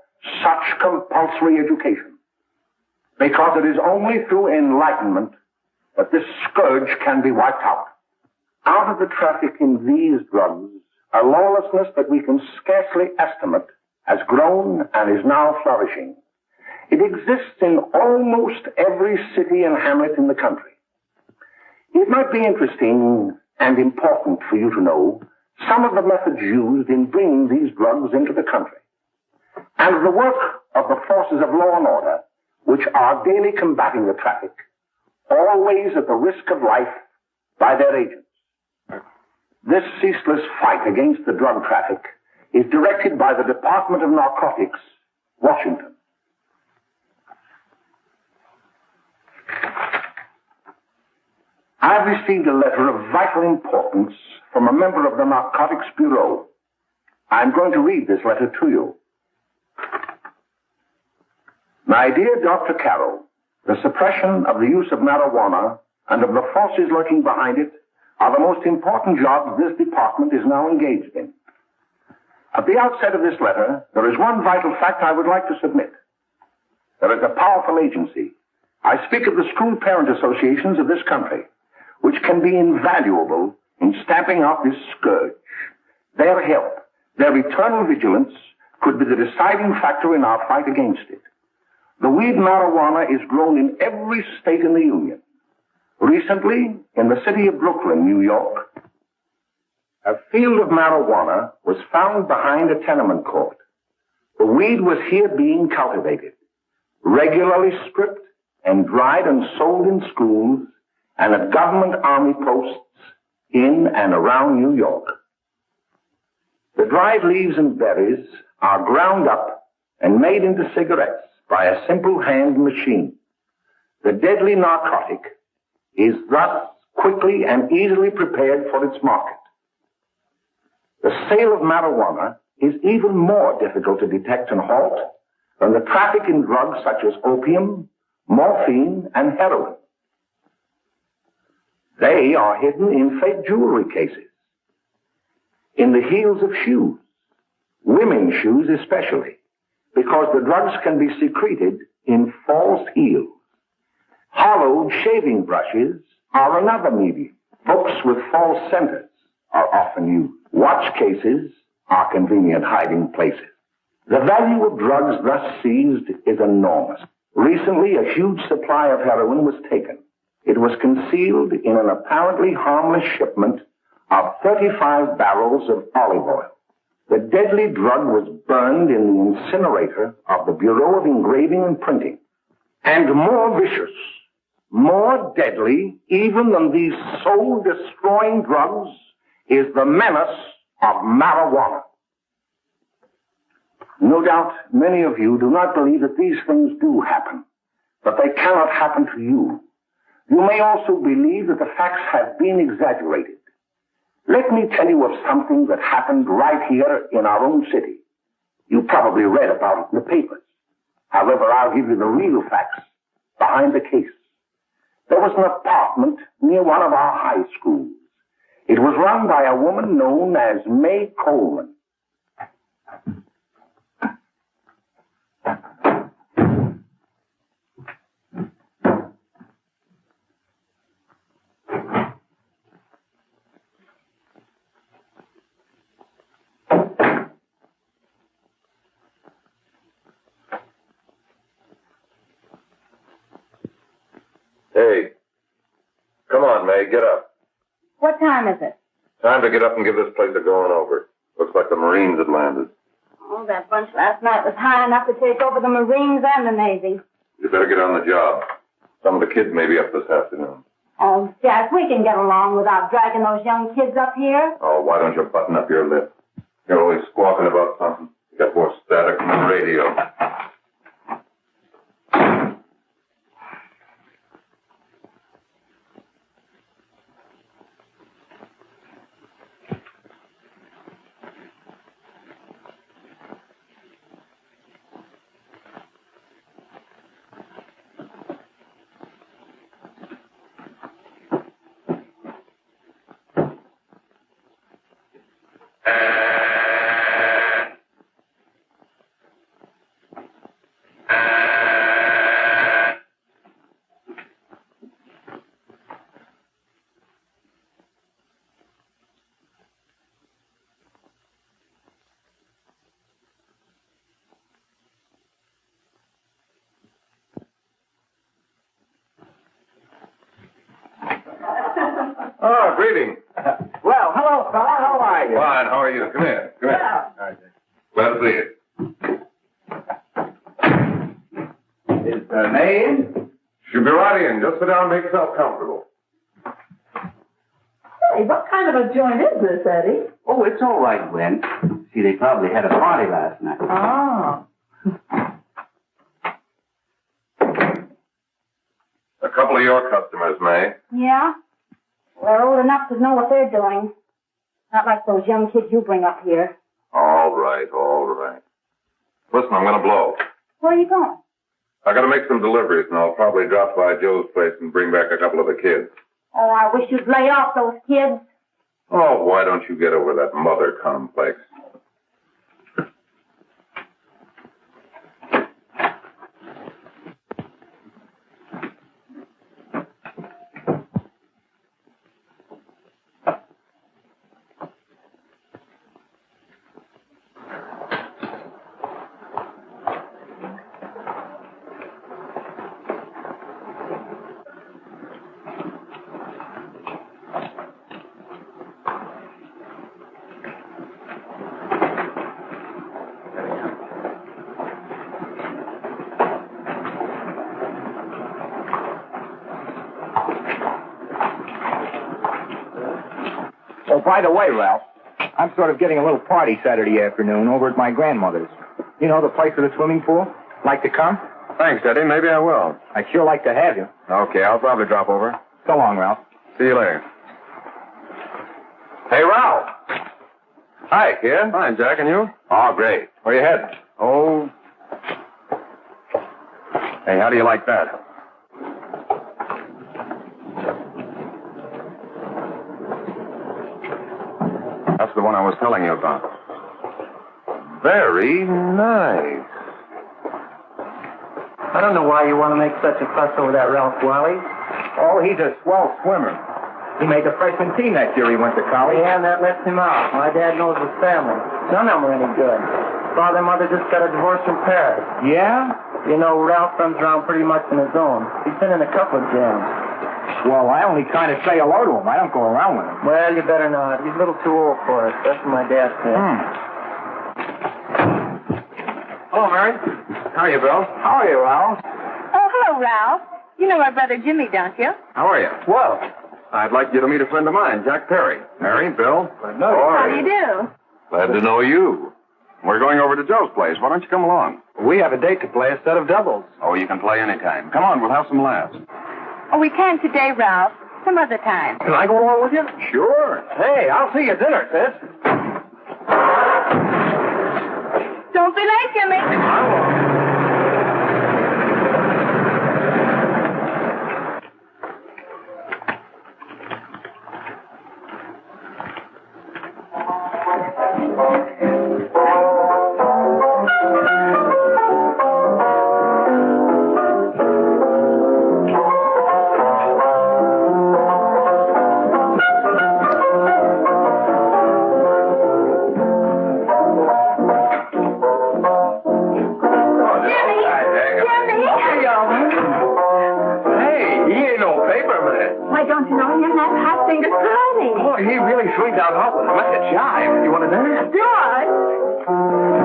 [SPEAKER 4] such compulsory education. Because it is only through enlightenment that this scourge can be wiped out. Out of the traffic in these drugs, a lawlessness that we can scarcely estimate has grown and is now flourishing. It exists in almost every city and hamlet in the country. It might be interesting and important for you to know some of the methods used in bringing these drugs into the country, and the work of the forces of law and order, which are daily combating the traffic, always at the risk of life by their agents. This ceaseless fight against the drug traffic is directed by the Department of Narcotics, Washington. I've received a letter of vital importance from a member of the Narcotics Bureau. I'm going to read this letter to you. My dear Dr. Carroll, the suppression of the use of marijuana and of the forces lurking behind it are the most important jobs this department is now engaged in. At the outset of this letter, there is one vital fact I would like to submit. There is a powerful agency. I speak of the school parent associations of this country, which can be invaluable in stamping out this scourge. Their help, their eternal vigilance, could be the deciding factor in our fight against it. The weed marijuana is grown in every state in the Union. Recently, in the city of Brooklyn, New York, a field of marijuana was found behind a tenement court. The weed was here being cultivated, regularly stripped and dried and sold in schools and at government army posts in and around New York. The dried leaves and berries are ground up and made into cigarettes by a simple hand machine. The deadly narcotic is thus quickly and easily prepared for its market. The sale of marijuana is even more difficult to detect and halt than the traffic in drugs such as opium, morphine, and heroin. They are hidden in fake jewelry cases, in the heels of shoes, women's shoes especially, because the drugs can be secreted in false heels. Hollowed shaving brushes are another medium. Books with false centers are often used. Watch cases are convenient hiding places. The value of drugs thus seized is enormous. Recently, a huge supply of heroin was taken. It was concealed in an apparently harmless shipment of 35 barrels of olive oil. The deadly drug was burned in the incinerator of the Bureau of Engraving and Printing. And more vicious, more deadly, even than these soul-destroying drugs, is the menace of marijuana. No doubt many of you do not believe that these things do happen, but they cannot happen to you. You may also believe that the facts have been exaggerated. Let me tell you of something that happened right here in our own city. You probably read about it in the papers. However, I'll give you the real facts behind the case. There was an apartment near one of our high schools. It was run by a woman known as May Coleman.
[SPEAKER 5] Hey, come on, May, get up.
[SPEAKER 6] What time is it?
[SPEAKER 5] Time to get up and give this place a going over. Looks like the Marines had landed.
[SPEAKER 6] Oh, that bunch last night was high enough to take over the Marines and the Navy.
[SPEAKER 5] You better get on the job. Some of the kids may be up this afternoon.
[SPEAKER 6] Oh, Jack, we can get along without dragging those young kids up here.
[SPEAKER 5] Oh, why don't you button up your lip? You're always squawking about something. You got more static than the radio. Oh, greeting.
[SPEAKER 2] Well, hello, fella. How are you?
[SPEAKER 5] Fine, how are you? Come here. Come here.
[SPEAKER 2] All right.
[SPEAKER 5] Glad to see you.
[SPEAKER 2] Is May in?
[SPEAKER 5] She'll be right in. Just sit down and make yourself comfortable.
[SPEAKER 6] Hey, what kind of a joint is this, Eddie?
[SPEAKER 7] Oh, it's all right, Gwen. See, they probably had a party last night.
[SPEAKER 6] Oh.
[SPEAKER 5] A couple of your customers, May.
[SPEAKER 6] Yeah? They're old enough to know what they're doing. Not like those young kids you bring up here.
[SPEAKER 5] All right, all right. Listen, I'm going to blow.
[SPEAKER 6] Where are you going?
[SPEAKER 5] I got to make some deliveries, and I'll probably drop by Joe's place and bring back a couple of the kids.
[SPEAKER 6] Oh, I wish you'd lay off those kids.
[SPEAKER 5] Oh, why don't you get over that mother complex?
[SPEAKER 8] Oh, by the way, Ralph, I'm sort of getting a little party Saturday afternoon over at my grandmother's. You know, the place with the swimming pool? Like to come?
[SPEAKER 5] Thanks, Eddie. Maybe I will.
[SPEAKER 8] I'd sure like to have you.
[SPEAKER 5] Okay, I'll probably drop over.
[SPEAKER 8] So long, Ralph.
[SPEAKER 5] See you later. Hey, Ralph. Hi, kid. Fine, Jack, and you? Oh, great. Where you heading? Oh. Hey, how do you like that? That's the one I was telling you about. Very nice.
[SPEAKER 9] I don't know why you want to make such a fuss over that Ralph Wally.
[SPEAKER 8] Oh, he's a swell swimmer. He made the freshman team that year he went to college.
[SPEAKER 9] Yeah, and that lets him out. My dad knows his family. None of them are any good. Father and mother just got a divorce from Paris.
[SPEAKER 8] Yeah?
[SPEAKER 9] You know, Ralph runs around pretty much on his own. He's been in a couple of jams.
[SPEAKER 8] Well, I only kind of say hello to him. I don't go around with him.
[SPEAKER 9] Well, you better not. He's a little too old for it. That's what my dad said.
[SPEAKER 5] Hello, Mary. How are you, Bill?
[SPEAKER 8] How are you, Ralph?
[SPEAKER 6] Oh, hello, Ralph. You know my brother Jimmy, don't you?
[SPEAKER 5] How are you?
[SPEAKER 8] Well,
[SPEAKER 5] I'd like you to meet a friend of mine, Jack Perry. Mary, Bill.
[SPEAKER 8] no.
[SPEAKER 6] How do you do?
[SPEAKER 5] Glad to know you. We're going over to Joe's place. Why don't you come along?
[SPEAKER 8] We have a date to play a set of doubles.
[SPEAKER 5] Oh, you can play anytime. Come on, we'll have some laughs.
[SPEAKER 6] Oh, we can't today, Ralph. Some other time.
[SPEAKER 8] Can I go along with you?
[SPEAKER 5] Sure.
[SPEAKER 8] Hey, I'll see you at dinner, sis.
[SPEAKER 6] Don't be late, Jimmy.
[SPEAKER 8] I won't.
[SPEAKER 6] Why, don't you know him? That hot finger Curly.
[SPEAKER 8] Boy, he really swings out awful. Like a jive. You want to dance?
[SPEAKER 6] George.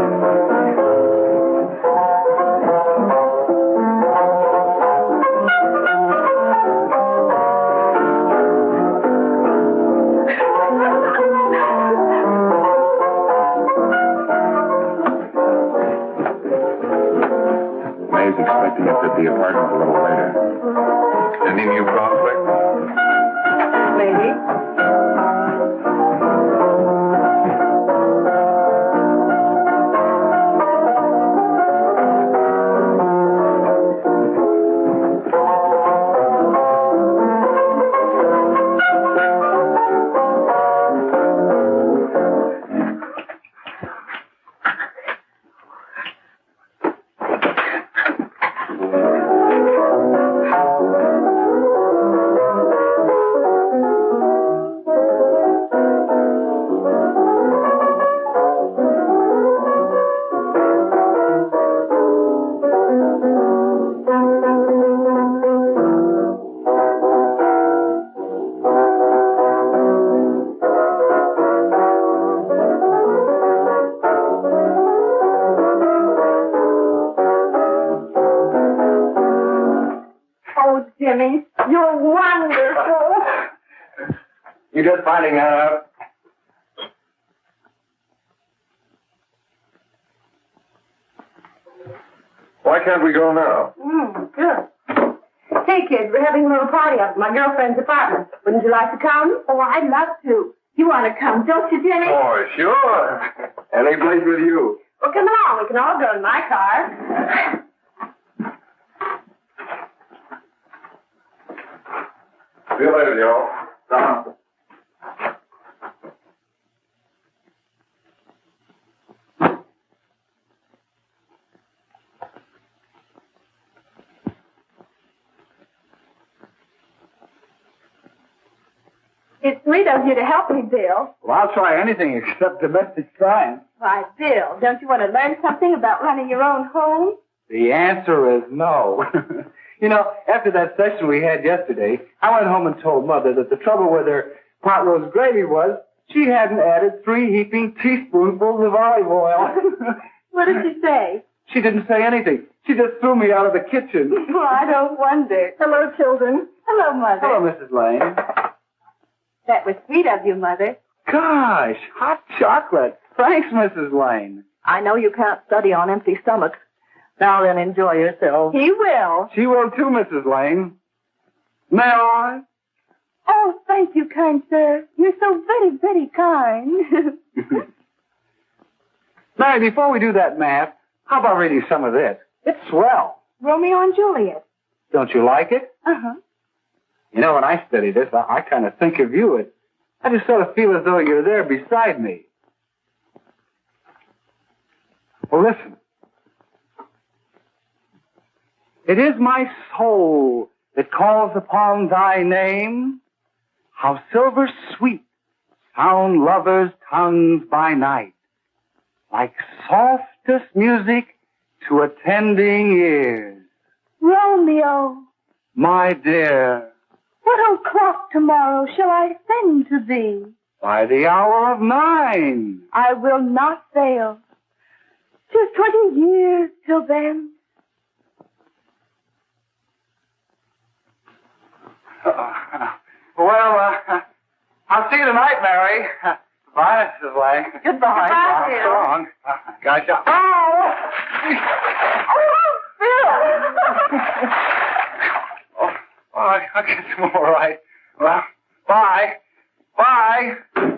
[SPEAKER 5] May's expecting us at the apartment a little later. Any new prospects?
[SPEAKER 6] Maybe. Oh, Jimmy, you're wonderful.
[SPEAKER 8] You just finding that out?
[SPEAKER 5] Why can't we go now?
[SPEAKER 6] Good. Hey, kids, we're having a little party up at my girlfriend's apartment. Wouldn't you like to come? Oh, I'd love to. You want to come, don't you, Jenny?
[SPEAKER 5] Oh, sure. Any place with you.
[SPEAKER 6] Well, come along. We can all go in my car.
[SPEAKER 5] See you later, Joe.
[SPEAKER 6] It's sweet of you to help me, Bill.
[SPEAKER 8] Well, I'll try anything except domestic crime.
[SPEAKER 6] Why, Bill, don't you want to learn something about running your own home?
[SPEAKER 8] The answer is no. You know, after that session we had yesterday, I went home and told Mother that the trouble with her pot roast gravy was she hadn't added 3 heaping teaspoonfuls of olive oil.
[SPEAKER 6] What did she say?
[SPEAKER 8] She didn't say anything. She just threw me out of the kitchen.
[SPEAKER 6] Well, I don't wonder. Hello, children. Hello, Mother.
[SPEAKER 8] Hello, Mrs. Lane.
[SPEAKER 6] That was sweet of you, Mother.
[SPEAKER 8] Gosh, hot chocolate. Thanks, Mrs. Lane.
[SPEAKER 6] I know you can't study on empty stomachs. Now then, enjoy yourself. He will.
[SPEAKER 8] She will too, Mrs. Lane. May I?
[SPEAKER 6] Oh, thank you, kind sir. You're so very, very kind.
[SPEAKER 8] Mary, before we do that math, how about reading some of this? It's swell.
[SPEAKER 6] Romeo and Juliet.
[SPEAKER 8] Don't you like it?
[SPEAKER 6] Uh-huh.
[SPEAKER 8] You know, when I study this, I kind of think of you. I just sort of feel as though you're there beside me. Well, listen. It is my soul that calls upon thy name. How silver sweet sound lovers' tongues by night, like softest music to attending ears.
[SPEAKER 6] Romeo,
[SPEAKER 8] My dear,
[SPEAKER 6] what o'clock tomorrow shall I send to thee?
[SPEAKER 8] by the hour of 9.
[SPEAKER 6] I will not fail. 'Tis 20 years till then.
[SPEAKER 8] I'll see you tonight, Mary. Goodbye, Mrs. Lane.
[SPEAKER 6] Goodbye, Bill.
[SPEAKER 8] So long. Gotcha.
[SPEAKER 6] Oh,
[SPEAKER 8] Oh, I guess I'm all right. Well, bye. Bye.
[SPEAKER 6] Hey,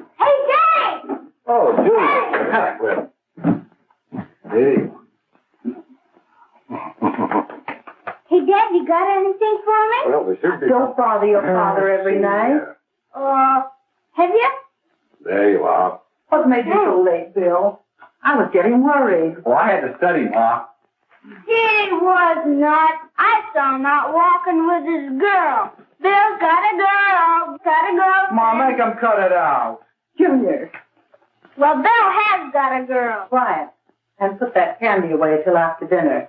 [SPEAKER 6] Jay!
[SPEAKER 8] Oh, Julie. Hey.
[SPEAKER 6] Hey, Dad, you got anything for me?
[SPEAKER 5] Well, there should be.
[SPEAKER 6] Don't bother your father every night. Have you?
[SPEAKER 5] There you are.
[SPEAKER 6] What made you so late, Bill? I was getting worried.
[SPEAKER 8] Well, I had to study, Ma.
[SPEAKER 10] He was not. I saw him out walking with his girl. Bill's got a girl. Got a girl.
[SPEAKER 8] Ma, make him cut it out.
[SPEAKER 6] Junior,
[SPEAKER 10] Well, Bill has got a girl.
[SPEAKER 6] quiet. And put that candy away till after dinner.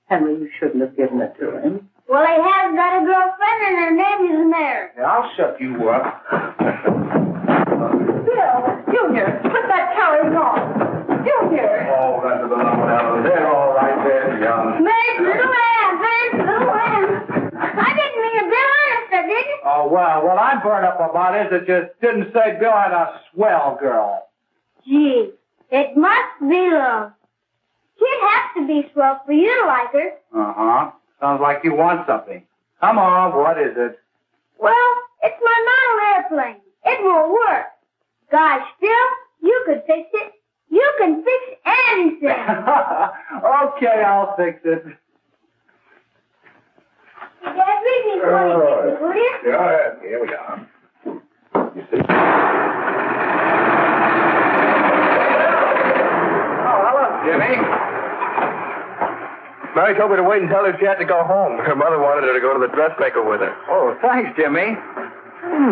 [SPEAKER 6] Henry, you shouldn't have given it to him.
[SPEAKER 10] Well, he has got a girlfriend and her name is Mary.
[SPEAKER 8] Yeah, I'll shut you up.
[SPEAKER 6] Bill, Junior, put that carriage on. Junior!
[SPEAKER 5] Oh, that's about out there. All right there, young.
[SPEAKER 10] Mary's little lamb. Mary's little lamb. I didn't mean to Bill honest, I didn't.
[SPEAKER 8] Oh, well, what I'm burned up about is it just didn't say Bill had a swell girl.
[SPEAKER 10] Gee, it must be love. She'd have to be swell for you to like her.
[SPEAKER 8] Uh-huh. Sounds like you want something. Come on, what is it?
[SPEAKER 10] Well, it's my model airplane. It won't work. Gosh, Bill, you could fix it. You can fix anything.
[SPEAKER 8] Okay, I'll fix it.
[SPEAKER 10] Dad, read me 26, will you?
[SPEAKER 5] Go ahead. Here we are. You see?
[SPEAKER 8] Oh, hello, Jimmy.
[SPEAKER 5] Mary told me to wait and tell her she had to go home. Her mother wanted her to go to the dressmaker with her.
[SPEAKER 8] Oh, thanks, Jimmy.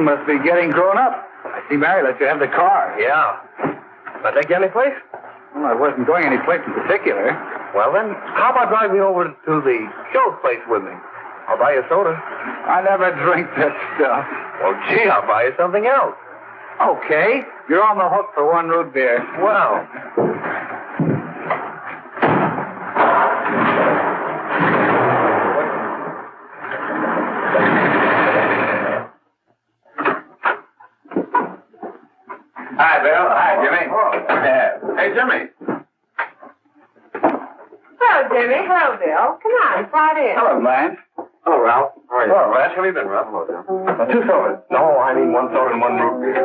[SPEAKER 8] Must be getting grown up. I see Mary let you have the car.
[SPEAKER 5] Yeah. I take you any place?
[SPEAKER 8] Well, I wasn't going any place in particular.
[SPEAKER 5] Well, then, how about driving me over to the show place with me? I'll buy you a soda.
[SPEAKER 8] I never drink that stuff.
[SPEAKER 5] Well, gee, I'll buy you something else.
[SPEAKER 8] Okay. You're on the hook for 1 root beer.
[SPEAKER 5] Well.
[SPEAKER 8] Hi, Bill. Hi, Jimmy.
[SPEAKER 5] Hey, Jimmy.
[SPEAKER 6] Hello, Jimmy. Hello, Bill. Come on, slide in.
[SPEAKER 8] Hello, Lance. Hello, Ralph.
[SPEAKER 5] How are you? Oh, Rash, have you been, Rob? Hello, John. 2 sodas. No, I need 1 soda and 1 root beer.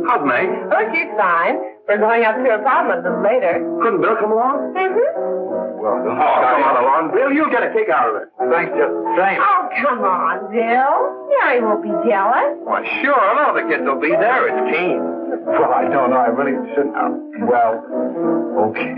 [SPEAKER 5] How's May?
[SPEAKER 6] Oh, she's fine. We're going up to her apartment a little later.
[SPEAKER 5] Couldn't Bill come along?
[SPEAKER 6] Mm-hmm.
[SPEAKER 5] Well, come on along. Bill, you'll get a kick out of it. Thanks, just the same.
[SPEAKER 6] Oh, come on, Bill. Mary won't be jealous.
[SPEAKER 5] Why, sure. No, the kids will be there. It's Keen. Well, I don't know. I really shouldn't. Well, okay.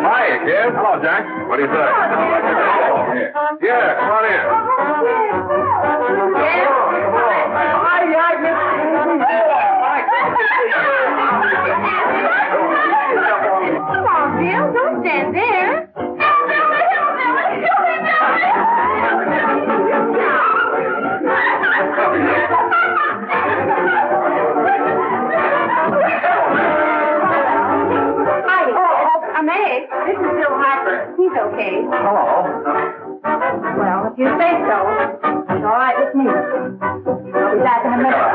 [SPEAKER 5] Hi, kid. Hello, Jack. What do you say? Yeah, come on in.
[SPEAKER 6] Come on, Bill. Don't stand there. Meg, this is Bill Harper. He's okay.
[SPEAKER 5] Hello.
[SPEAKER 6] Well, if you say so, it's all right with me. I'll be back in a minute.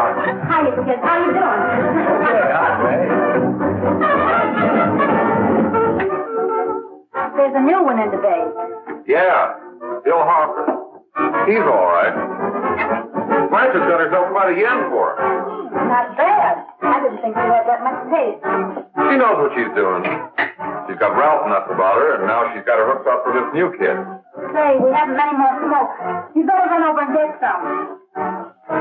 [SPEAKER 6] Hi, kids. How you doing? There's a new one in today.
[SPEAKER 5] Yeah, Bill Harper. He's all right. Blanche's got herself quite a yen for her.
[SPEAKER 6] Not bad. I didn't think she had that much taste.
[SPEAKER 5] She knows what she's doing. She's got Ralph nuts about her, and now she's got her hooked up for this new kid.
[SPEAKER 6] Say, we haven't any more smoke. You better run over and get some.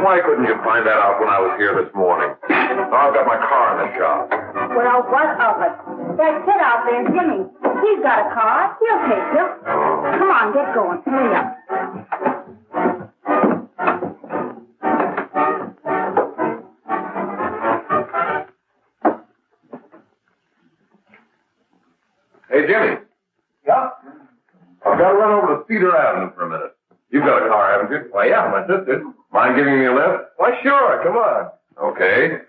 [SPEAKER 5] Why couldn't you find that out when I was here this morning? Now I've got my car in the shop.
[SPEAKER 6] Well, what of it? That kid out there, Jimmy, he's got a car. He'll take you. Come on, get going. Hurry up.
[SPEAKER 5] Hey, Jimmy.
[SPEAKER 8] Yeah?
[SPEAKER 5] I've got to run over to Cedar Avenue for a minute. You've got a car, haven't you?
[SPEAKER 8] Well, yeah, my sister.
[SPEAKER 5] Mind giving me a lift?
[SPEAKER 8] Why, sure. Come on.
[SPEAKER 5] Okay.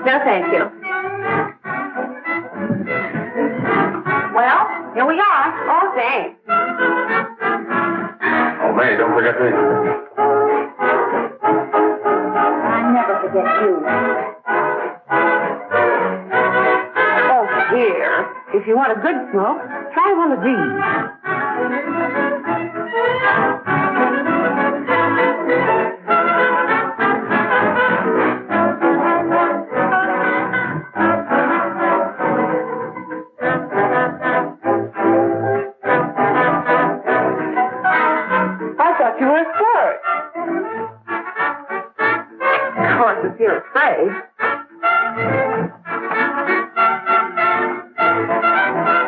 [SPEAKER 6] No, thank you. Well, here we are. Oh, thanks.
[SPEAKER 5] Oh, May, don't forget me.
[SPEAKER 6] I never forget you. Oh, here. If you want a good smoke, try one of these. You were scared. Of course, if you're afraid.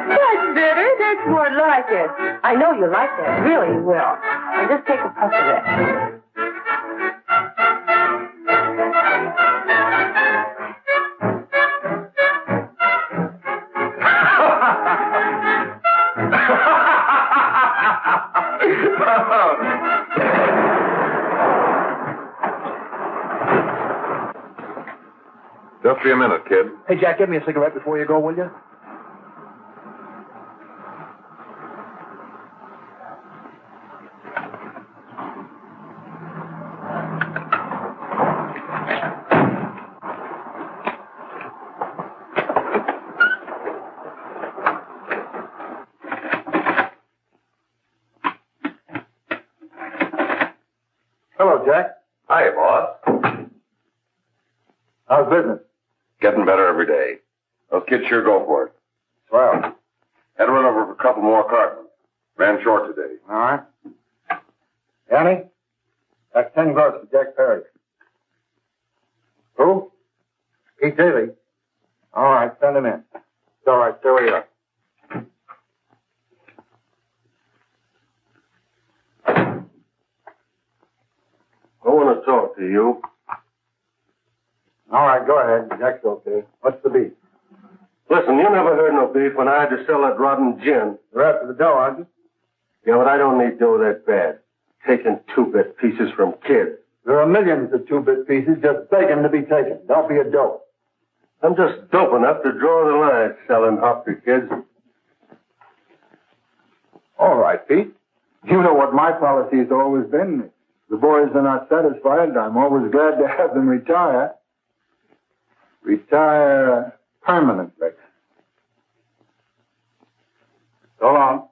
[SPEAKER 6] That's better. That's more like it. I know you like that. Really, you will. Now just take a puff of it.
[SPEAKER 5] Just be a minute, kid.
[SPEAKER 8] Hey, Jack, give me a cigarette before you go, will you? Hello, Jack.
[SPEAKER 5] Hi, boss.
[SPEAKER 8] How's business?
[SPEAKER 5] Getting better every day. Those kids sure go for it.
[SPEAKER 8] Swell.
[SPEAKER 5] Had to run over for a couple more cartons. Ran short today.
[SPEAKER 8] All right. Annie, that's 10 gross for Jack Perry. Who? Pete Daly. All right, send him in. It's all right, stay where you are.
[SPEAKER 5] I want to talk to you.
[SPEAKER 8] All right, go ahead. Jack's okay. What's the beef?
[SPEAKER 5] Listen, you never heard no beef when I had to sell that rotten gin.
[SPEAKER 8] You're after the dough, aren't you?
[SPEAKER 5] Yeah, but I don't need dough that bad. Taking two-bit pieces from kids.
[SPEAKER 8] There are millions of two-bit pieces just begging to be taken. Don't be a dope.
[SPEAKER 5] I'm just dope enough to draw the line at selling hop to kids.
[SPEAKER 8] All right, Pete. You know what my policy has always been. If the boys are not satisfied, I'm always glad to have them retire. Retire permanently. So long.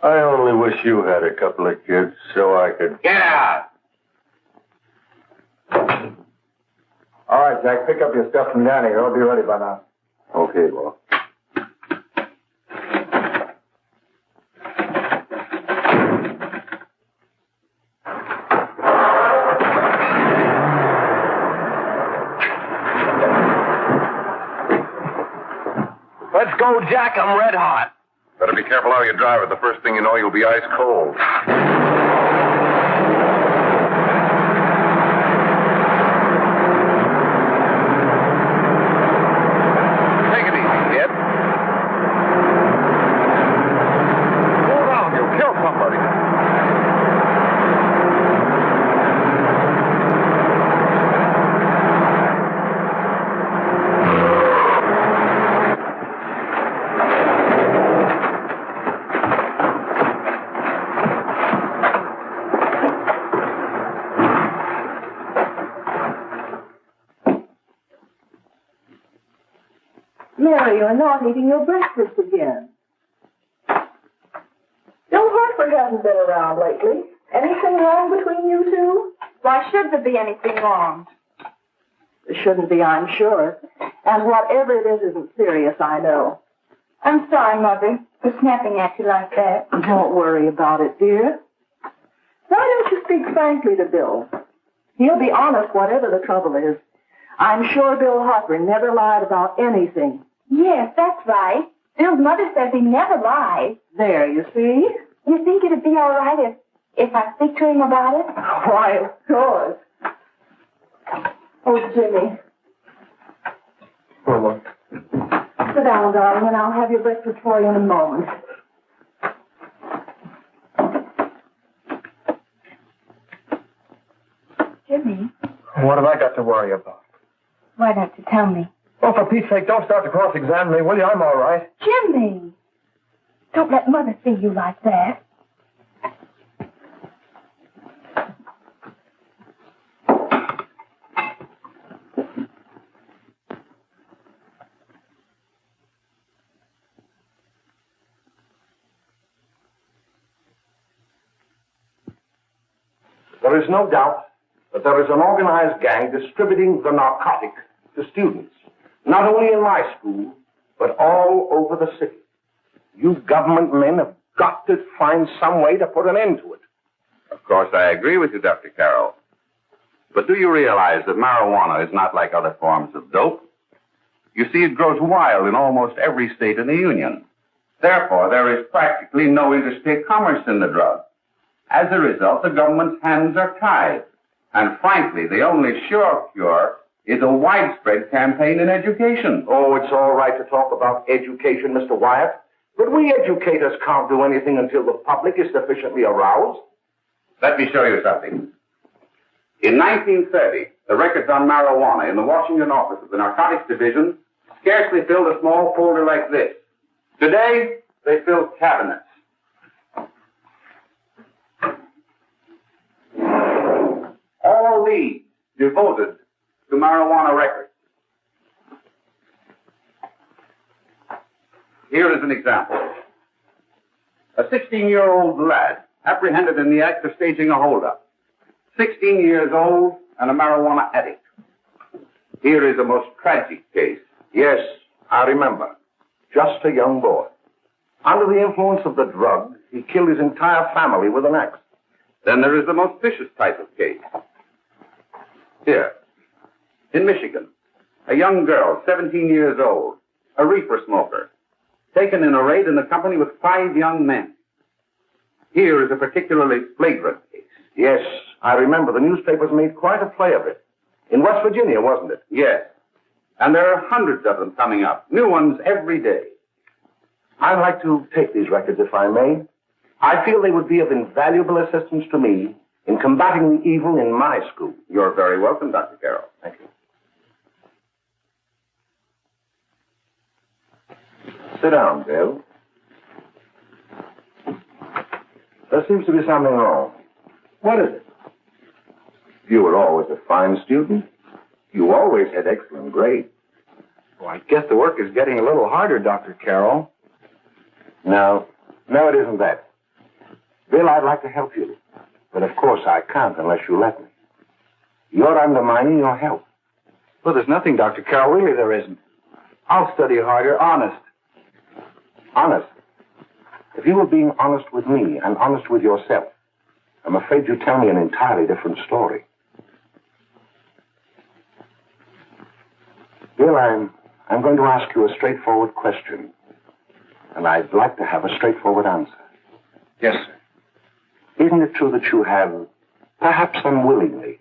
[SPEAKER 5] I only wish you had a couple of kids so I could...
[SPEAKER 7] Get out!
[SPEAKER 8] All right, Jack, pick up your stuff from down here. I'll be ready by now.
[SPEAKER 5] Okay, well.
[SPEAKER 9] Let's go, Jack. I'm red hot.
[SPEAKER 5] Better be careful how you drive it. The first thing you know, you'll be ice cold.
[SPEAKER 9] Take it easy, kid. Slow down. You'll kill somebody.
[SPEAKER 6] Mary, you're not eating your breakfast again. Bill Hartford hasn't been around lately. Anything wrong between you two? Why should there be anything wrong? There shouldn't be, I'm sure. And whatever it is isn't serious, I know. I'm sorry, Mother, for snapping at you like that. Don't worry about it, dear. Why don't you speak frankly to Bill? He'll be honest whatever the trouble is. I'm sure Bill Hartford never lied about anything.
[SPEAKER 10] Yes, that's right. Bill's mother says he never lies.
[SPEAKER 6] There, you see?
[SPEAKER 10] You think it'd be all right if I speak to him about it?
[SPEAKER 6] Why, of course. Oh, Jimmy.
[SPEAKER 8] Oh,
[SPEAKER 6] Sit down, darling, and I'll have your breakfast for you in a moment.
[SPEAKER 10] Jimmy,
[SPEAKER 8] what have I got to worry about?
[SPEAKER 10] why don't you tell me?
[SPEAKER 8] Oh, for Pete's sake, don't start to cross-examine me, will you? I'm all right.
[SPEAKER 10] Jimmy! Don't let Mother see you like that.
[SPEAKER 4] There is no doubt that there is an organized gang distributing the narcotic to students, not only in my school, but all over the city. You government men have got to find some way to put an end to it.
[SPEAKER 7] Of course, I agree with you, Dr. Carroll. But do you realize that marijuana is not like other forms of dope? You see, it grows wild in almost every state in the Union. Therefore, there is practically no interstate commerce in the drug. As a result, the government's hands are tied. And frankly, the only sure cure is a widespread campaign in education.
[SPEAKER 4] Oh, it's all right to talk about education, Mr. Wyatt, but we educators can't do anything until the public is sufficiently aroused.
[SPEAKER 7] Let me show you something. In 1930, the records on marijuana in the Washington office of the Narcotics Division scarcely filled a small folder like this. Today, they fill cabinets. All these devoted to marijuana records. Here is an example. A 16-year-old lad apprehended in the act of staging a holdup. 16 years old and a marijuana addict. Here is a most tragic case.
[SPEAKER 4] Yes, I remember. Just a young boy. Under the influence of the drug, he killed his entire family with an axe.
[SPEAKER 7] Then there is the most vicious type of case. Here, in Michigan, a young girl, 17 years old, a reefer smoker, taken in a raid in the company with 5 young men. Here is a particularly flagrant case.
[SPEAKER 5] Yes, I remember. The newspapers made quite a play of it. In West Virginia, wasn't it?
[SPEAKER 7] Yes. And there are hundreds of them coming up. New ones every day.
[SPEAKER 5] I'd like to take these records, if I may. I feel they would be of invaluable assistance to me in combating the evil in my school.
[SPEAKER 7] You're very welcome, Dr. Carroll.
[SPEAKER 5] Thank you. Sit down, Bill. There seems to be something wrong. What is it? You were always a fine student. You always had excellent grades.
[SPEAKER 8] Well, I guess the work is getting a little harder, Dr. Carroll.
[SPEAKER 5] No, it isn't that. Bill, I'd like to help you. But of course I can't unless you let me. You're undermining your health.
[SPEAKER 8] Well, there's nothing, Dr. Carroll. Really, there isn't. I'll study harder, honest.
[SPEAKER 5] Honest? If you were being honest with me and honest with yourself, I'm afraid you'd tell me an entirely different story. Bill, I'm going to ask you a straightforward question. And I'd like to have a straightforward answer.
[SPEAKER 8] Yes, sir.
[SPEAKER 5] Isn't it true that you have, perhaps unwillingly,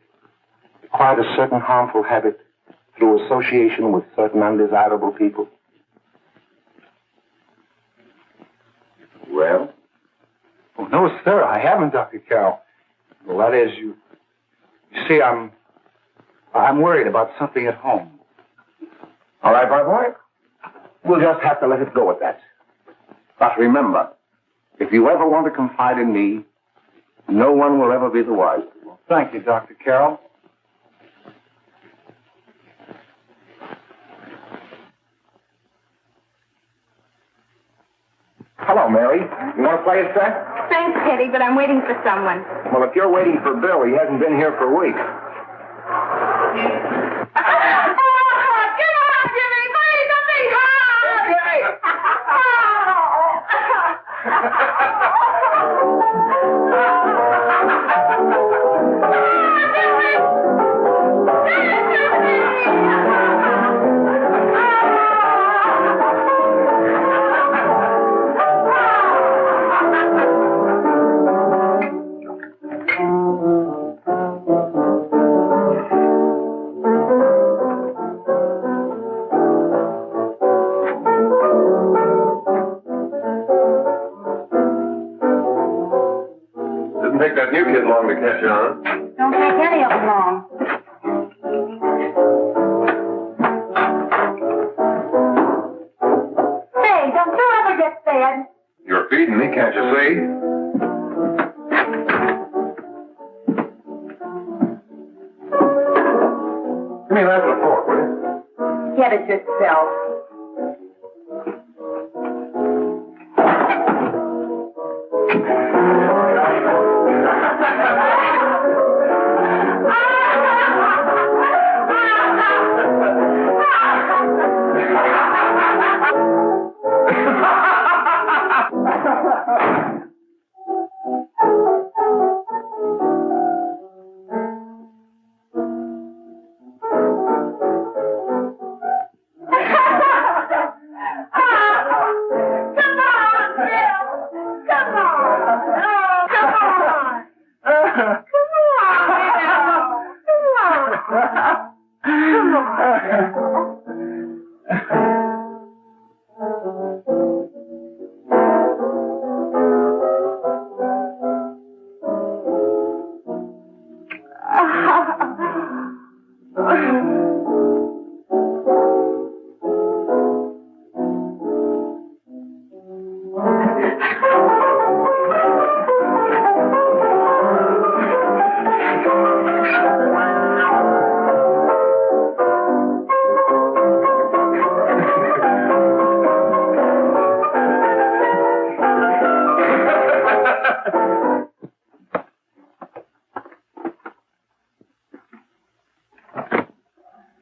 [SPEAKER 5] acquired a certain harmful habit through association with certain undesirable people? Well?
[SPEAKER 8] Oh, no, sir, I haven't, Dr. Carroll. Well, that is, you see, I'm worried about something at home.
[SPEAKER 5] All right, my boy. We'll just have to let it go at that. But remember, if you ever want to confide in me, no one will ever be the wiser.
[SPEAKER 8] Well, thank you, Dr. Carroll.
[SPEAKER 5] Hello, Mary. You want to play a set?
[SPEAKER 6] Thanks, Teddy, but I'm waiting for someone.
[SPEAKER 5] Well, if you're waiting for Bill, he hasn't been here for weeks. Didn't take that new kid long to catch on.
[SPEAKER 6] Don't take any of them long. Say, don't you ever get fed?
[SPEAKER 5] You're feeding me, can't you see? Give me that with a fork, will you?
[SPEAKER 6] Get it yourself.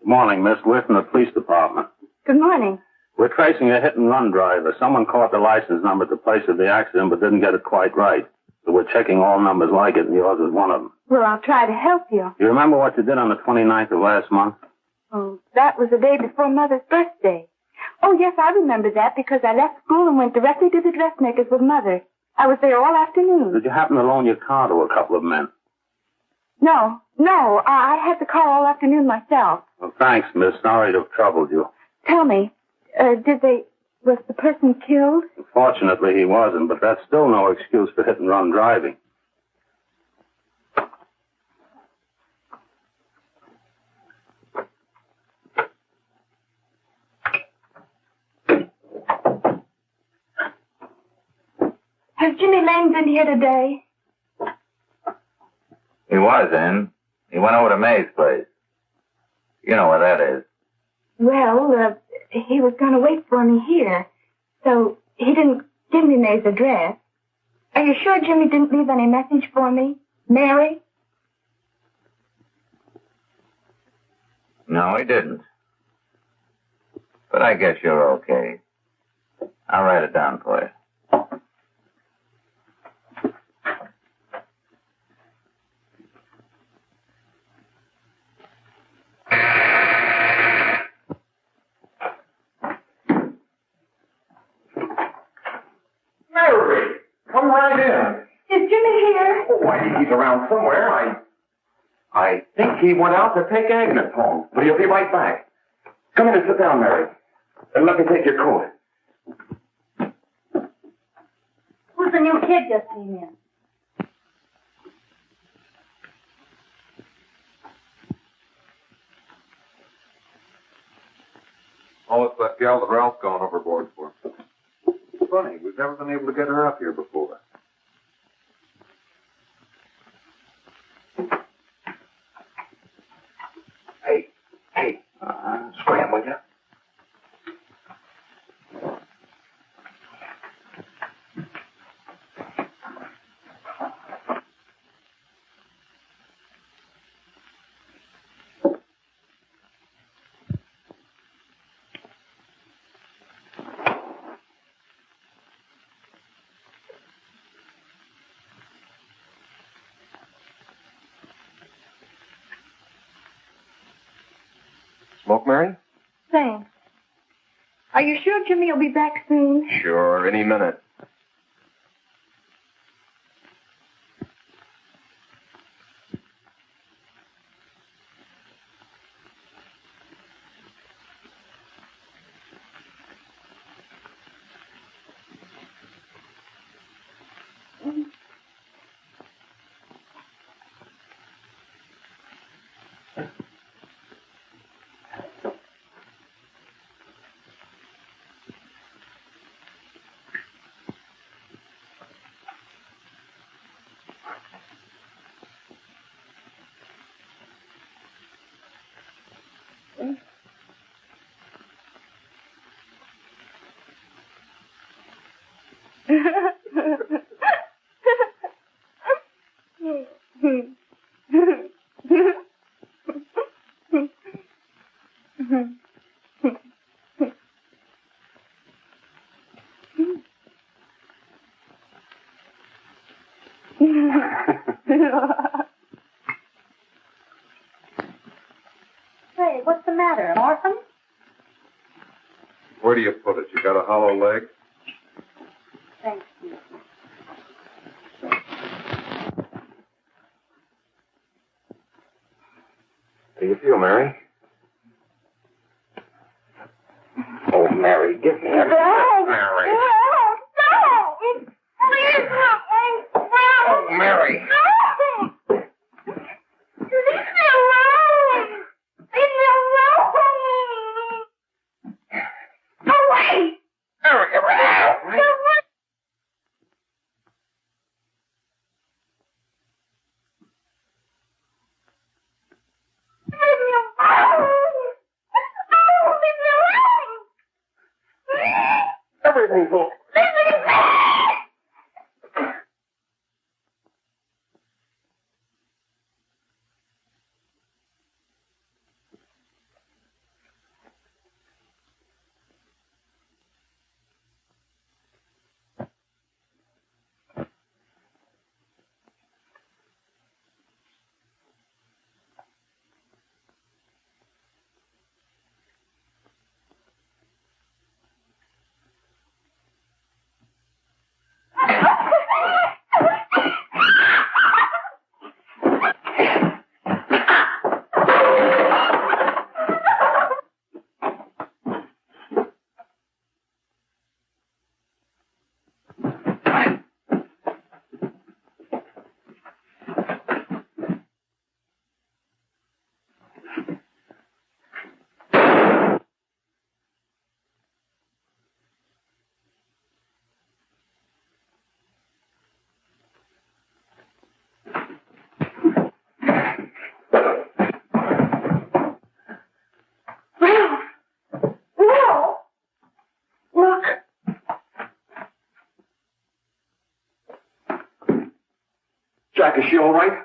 [SPEAKER 7] Morning, Miss. We're from the police department.
[SPEAKER 6] Good morning.
[SPEAKER 7] We're tracing a hit-and-run driver. Someone caught the license number at the place of the accident but didn't get it quite right. So we're checking all numbers like it, and yours is one of them.
[SPEAKER 6] Well, I'll try to help you.
[SPEAKER 7] You remember what you did on the 29th of last month?
[SPEAKER 6] Oh, that was the day before Mother's birthday. Oh, yes, I remember that because I left school and went directly to the dressmaker's with Mother. I was there all afternoon.
[SPEAKER 7] Did you happen to loan your car to a couple of men?
[SPEAKER 6] No, I had the car all afternoon myself.
[SPEAKER 7] Well, thanks, miss. Sorry to have troubled you.
[SPEAKER 6] Tell me, was the person killed?
[SPEAKER 7] Fortunately, he wasn't, but that's still no excuse for hit-and-run driving.
[SPEAKER 6] Has Jimmy Lane been here today?
[SPEAKER 11] He was in. He went over to May's place. You know where that is.
[SPEAKER 6] Well, he was going to wait for me here, so he didn't give me May's address. Are you sure Jimmy didn't leave any message for me? Mary?
[SPEAKER 11] No, he didn't. But I guess you're okay. I'll write it down for you.
[SPEAKER 5] Mary, come right in.
[SPEAKER 6] Is Jimmy here?
[SPEAKER 5] Oh, why, he's around somewhere. I think he went out to take Agnes home, but he'll be right back. Come in and sit down, Mary. And let me take your coat.
[SPEAKER 6] Who's the new kid just came in?
[SPEAKER 7] Oh, it's that gal that Ralph's gone overboard for. Funny, we've never been able to get her up here before.
[SPEAKER 5] Hey, scram, will you? Smoke, Mary?
[SPEAKER 6] Thanks. Are you sure Jimmy will be back soon?
[SPEAKER 5] Sure, any minute.
[SPEAKER 6] Say, what's the matter? An orphan?
[SPEAKER 7] Where do you put it? You got a hollow leg?
[SPEAKER 6] Thanks, Steve.
[SPEAKER 5] How do you feel, Mary? Oh, Mary, give me a... Mary. Oh, Mary. Everything's all... Jack, is she all right?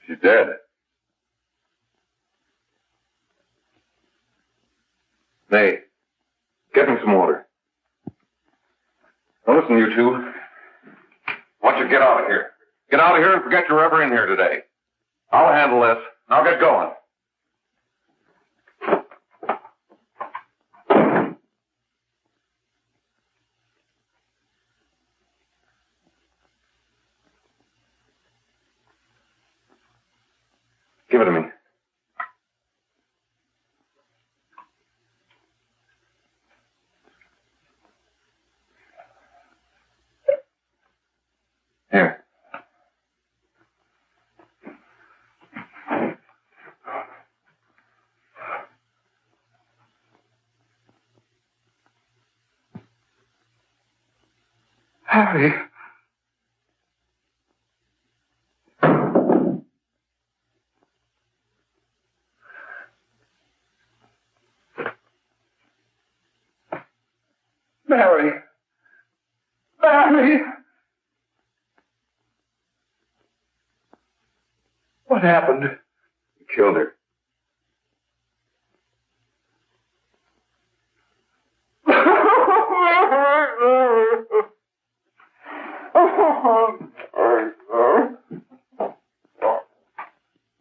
[SPEAKER 7] She's dead.
[SPEAKER 5] May, get me some water. Now listen, you two.
[SPEAKER 7] I want you to get out of here. Get out of here and forget you're ever in here today. I'll handle this. I'll get going.
[SPEAKER 5] Give it to me. Here.
[SPEAKER 8] Harry. Mary. Mary. What happened?
[SPEAKER 5] You killed her.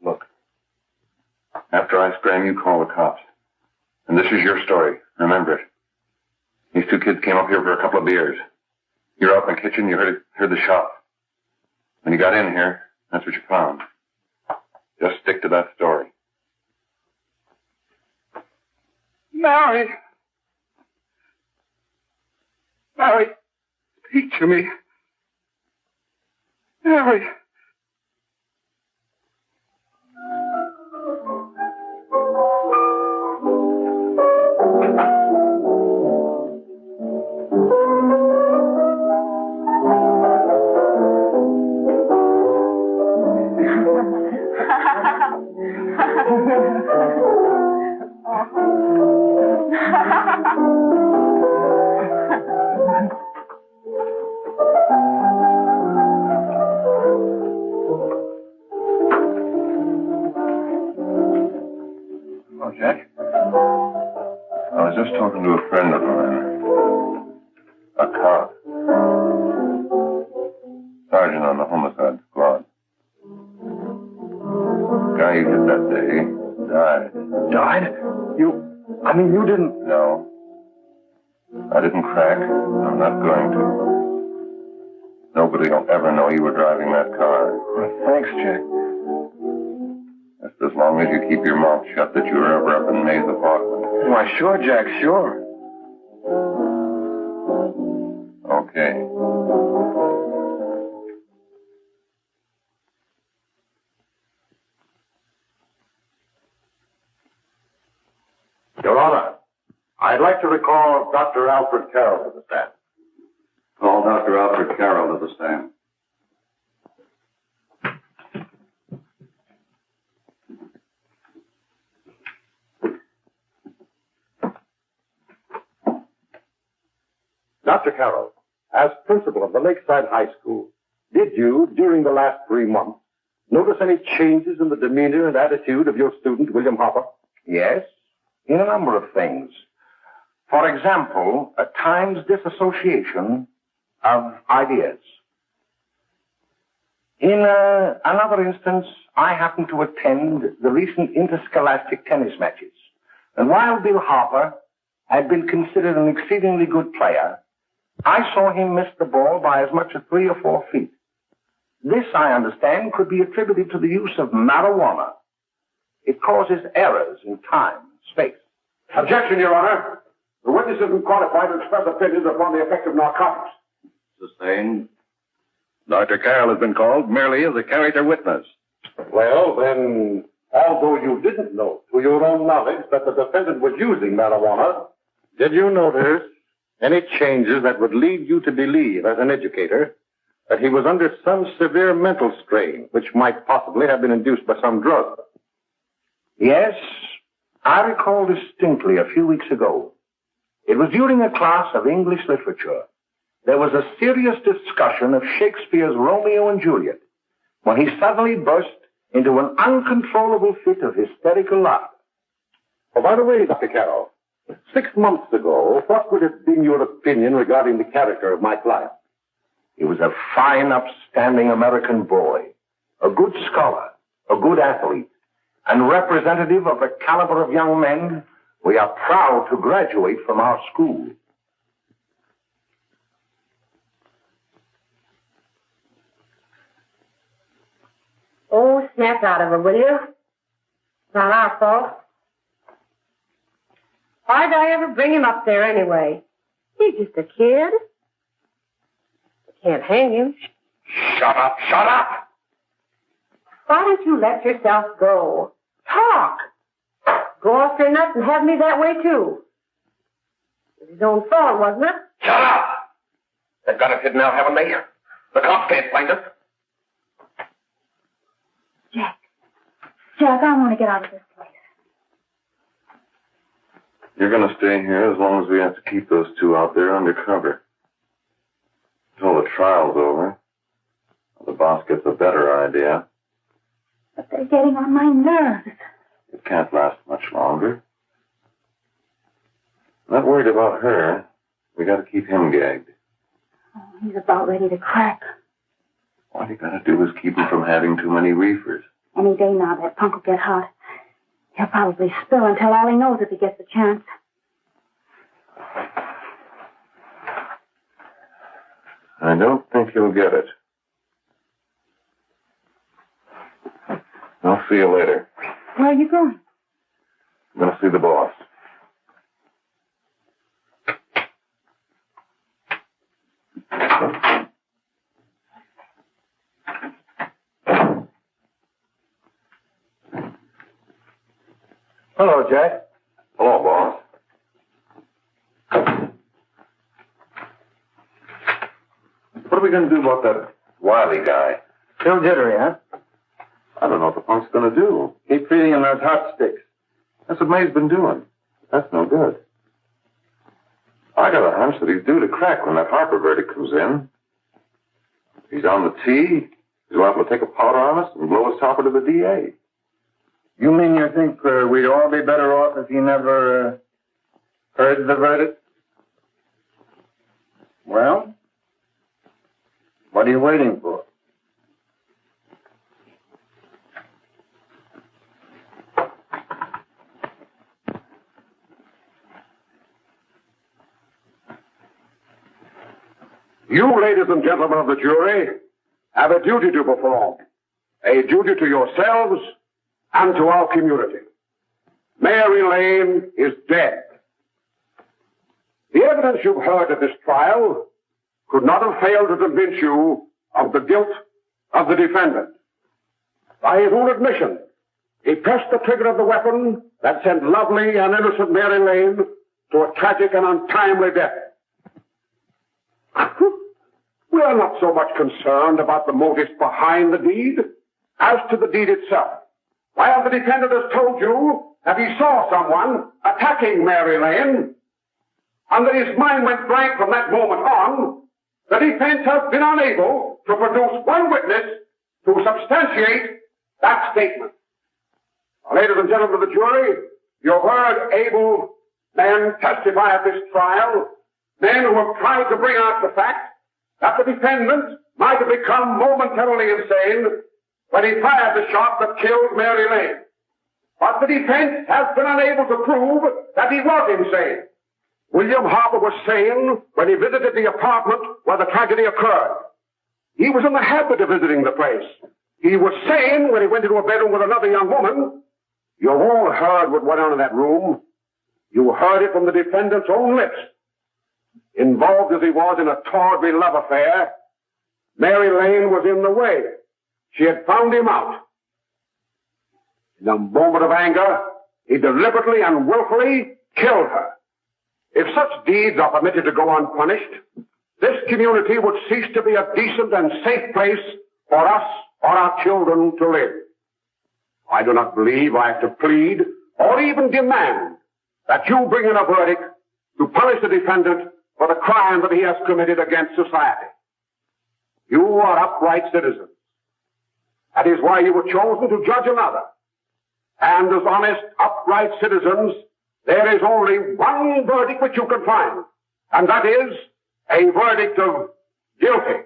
[SPEAKER 5] Look. After I scram, you call the cops. And this is your story. Remember it. These two kids came up here for a couple of beers. You were out in the kitchen, you heard the shot. When you got in here, that's what you found. Just stick to that story.
[SPEAKER 8] Mary. Mary, speak to me. Mary.
[SPEAKER 5] Oh, Jack? I was just talking to a friend of mine. A cop. Sergeant on the homicide squad. The guy you hit that day died.
[SPEAKER 8] Died? You didn't...
[SPEAKER 5] No. I didn't crack. I'm not going to. Nobody will ever know you were driving that car.
[SPEAKER 8] Well, thanks, Jack.
[SPEAKER 5] Just as long as you keep your mouth shut that you were ever up in May's apartment.
[SPEAKER 8] Why, sure, Jack, sure.
[SPEAKER 5] Okay.
[SPEAKER 4] Your Honor, I'd like to recall Dr. Alfred Carroll to the stand.
[SPEAKER 7] Call Dr. Alfred Carroll to the stand.
[SPEAKER 4] Dr. Carroll, as principal of the Lakeside High School, did you, during the last 3 months, notice any changes in the demeanor and attitude of your student, William Hopper?
[SPEAKER 5] Yes, in a number of things. For example, at times disassociation of ideas. In another instance, I happened to attend the recent interscholastic tennis matches. And while Bill Harper had been considered an exceedingly good player, I saw him miss the ball by as much as 3 or 4 feet. This, I understand, could be attributed to the use of marijuana. It causes errors in time and space.
[SPEAKER 4] Objection, Your Honor. The witness isn't qualified to express opinions upon the effect of narcotics.
[SPEAKER 7] Sustained. Dr. Carroll has been called merely as a character witness.
[SPEAKER 4] Well, then, although you didn't know to your own knowledge that the defendant was using marijuana, did you notice any changes that would lead you to believe, as an educator, that he was under some severe mental strain, which might possibly have been induced by some drug?
[SPEAKER 5] Yes, I recall distinctly a few weeks ago. It was during a class of English literature. There was a serious discussion of Shakespeare's Romeo and Juliet when he suddenly burst into an uncontrollable fit of hysterical laughter.
[SPEAKER 7] Oh, by the way, Dr. Carroll, 6 months ago, what would have been your opinion regarding the character of my client?
[SPEAKER 5] He was a fine, upstanding American boy, a good scholar, a good athlete, and representative of the caliber of young men we are proud to graduate from our school.
[SPEAKER 12] Oh, snap out of it, will you? Not our fault. Why'd I ever bring him up there anyway? He's just a kid. I can't hang him.
[SPEAKER 5] Shut up, shut up!
[SPEAKER 12] Why don't you let yourself go? Talk! Go off your nuts and have me that way, too. It was his own fault, wasn't it?
[SPEAKER 5] Shut up! They've got us hidden now, haven't they? The cops can't find us.
[SPEAKER 10] Jack, I want to get out of this place.
[SPEAKER 13] You're going to stay here as long as we have to keep those two out there undercover. Until the trial's over. The boss gets a better idea.
[SPEAKER 10] But they're getting on my nerves.
[SPEAKER 13] It can't last much longer. Not worried about her. We got to keep him gagged.
[SPEAKER 10] Oh, he's about ready to crack.
[SPEAKER 13] All you got to do is keep him from having too many reefers.
[SPEAKER 10] Any day now, that punk will get hot. He'll probably spill and tell all he knows if he gets the chance.
[SPEAKER 13] I don't think he'll get it. I'll see you later.
[SPEAKER 10] Where are you going?
[SPEAKER 13] I'm going to see the boss.
[SPEAKER 8] Hello, Jack.
[SPEAKER 13] Hello, boss. What are we going to do about that Wiley guy?
[SPEAKER 8] Still jittery, huh?
[SPEAKER 13] I don't know what the punk's going to do.
[SPEAKER 8] Keep feeding him those hot sticks.
[SPEAKER 13] That's what May's been doing. That's no good. I got a hunch that he's due to crack when that Harper verdict comes in. He's on the tee. He's liable to take a powder on us and blow us topper to the DA.
[SPEAKER 8] You mean you think we'd all be better off if he never heard the verdict? Well, what are you waiting for?
[SPEAKER 4] You, ladies and gentlemen of the jury, have a duty to perform. A duty to yourselves and to our community. Mary Lane is dead. The evidence you've heard at this trial could not have failed to convince you of the guilt of the defendant. By his own admission, he pressed the trigger of the weapon that sent lovely and innocent Mary Lane to a tragic and untimely death. We are not so much concerned about the motives behind the deed as to the deed itself. While the defendant has told you that he saw someone attacking Mary Lane, and that his mind went blank from that moment on, the defense has been unable to produce one witness to substantiate that statement. Now, ladies and gentlemen of the jury, you heard able men testify at this trial, men who have tried to bring out the fact that the defendant might have become momentarily insane when he fired the shot that killed Mary Lane. But the defense has been unable to prove that he was insane. William Harper was sane when he visited the apartment where the tragedy occurred. He was in the habit of visiting the place. He was sane when he went into a bedroom with another young woman. You've all heard what went on in that room. You heard it from the defendant's own lips. Involved as he was in a tawdry love affair, Mary Lane was in the way. She had found him out. In a moment of anger, he deliberately and willfully killed her. If such deeds are permitted to go unpunished, this community would cease to be a decent and safe place for us or our children to live. I do not believe I have to plead or even demand that you bring in a verdict to punish the defendant for the crime that he has committed against society. You are upright citizens. That is why you were chosen to judge another. And as honest, upright citizens, there is only one verdict which you can find, and that is a verdict of guilty.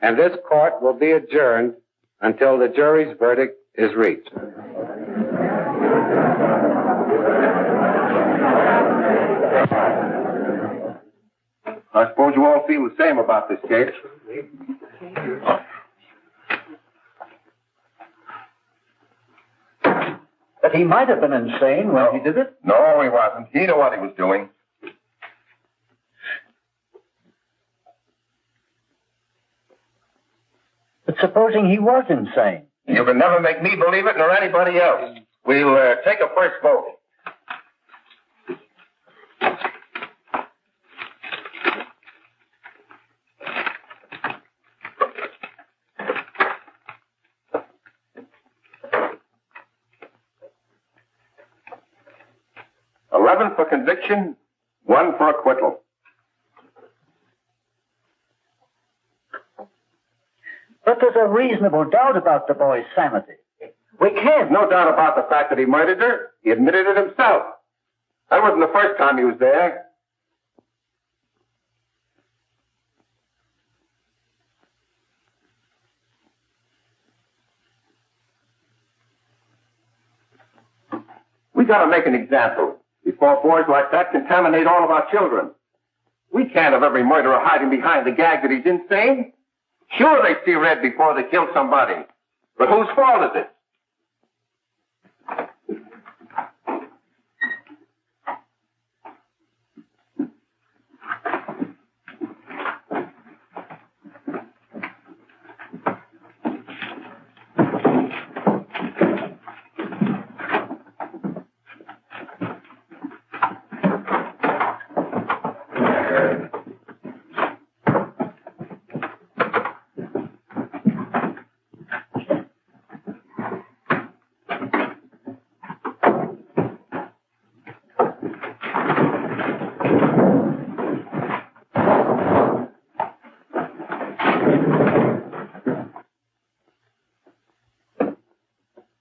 [SPEAKER 14] And this court will be adjourned until the jury's verdict is reached.
[SPEAKER 13] I suppose you all feel the same about this case.
[SPEAKER 15] But he might have been insane when he did it.
[SPEAKER 13] No, he wasn't. He knew what he was doing.
[SPEAKER 15] But supposing he was insane?
[SPEAKER 13] You can never make me believe it nor anybody else. We'll take a first vote. For conviction, 1 for acquittal.
[SPEAKER 15] But there's a reasonable doubt about the boy's sanity.
[SPEAKER 13] We can't. No doubt about the fact that he murdered her. He admitted it himself. That wasn't the first time he was there. We gotta make an example before boys like that contaminate all of our children. We can't have every murderer hiding behind the gag that he's insane. Sure, they see red before they kill somebody. But whose fault is it?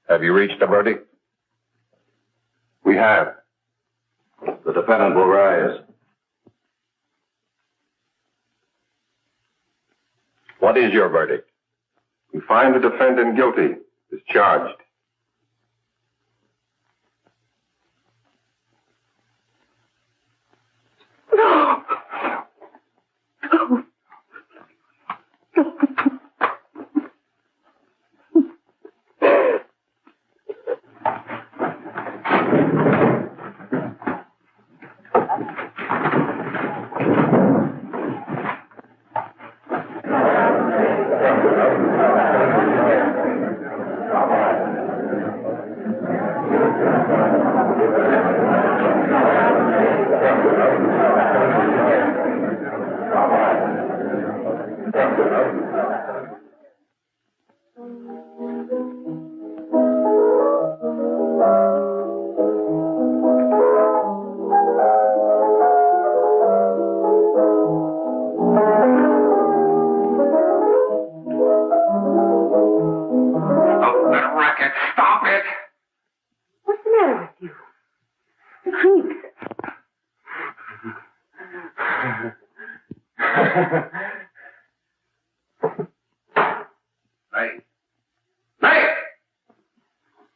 [SPEAKER 7] Have you reached a verdict?
[SPEAKER 13] We have.
[SPEAKER 7] The defendant will rise. What is your verdict?
[SPEAKER 13] We find the defendant guilty as charged.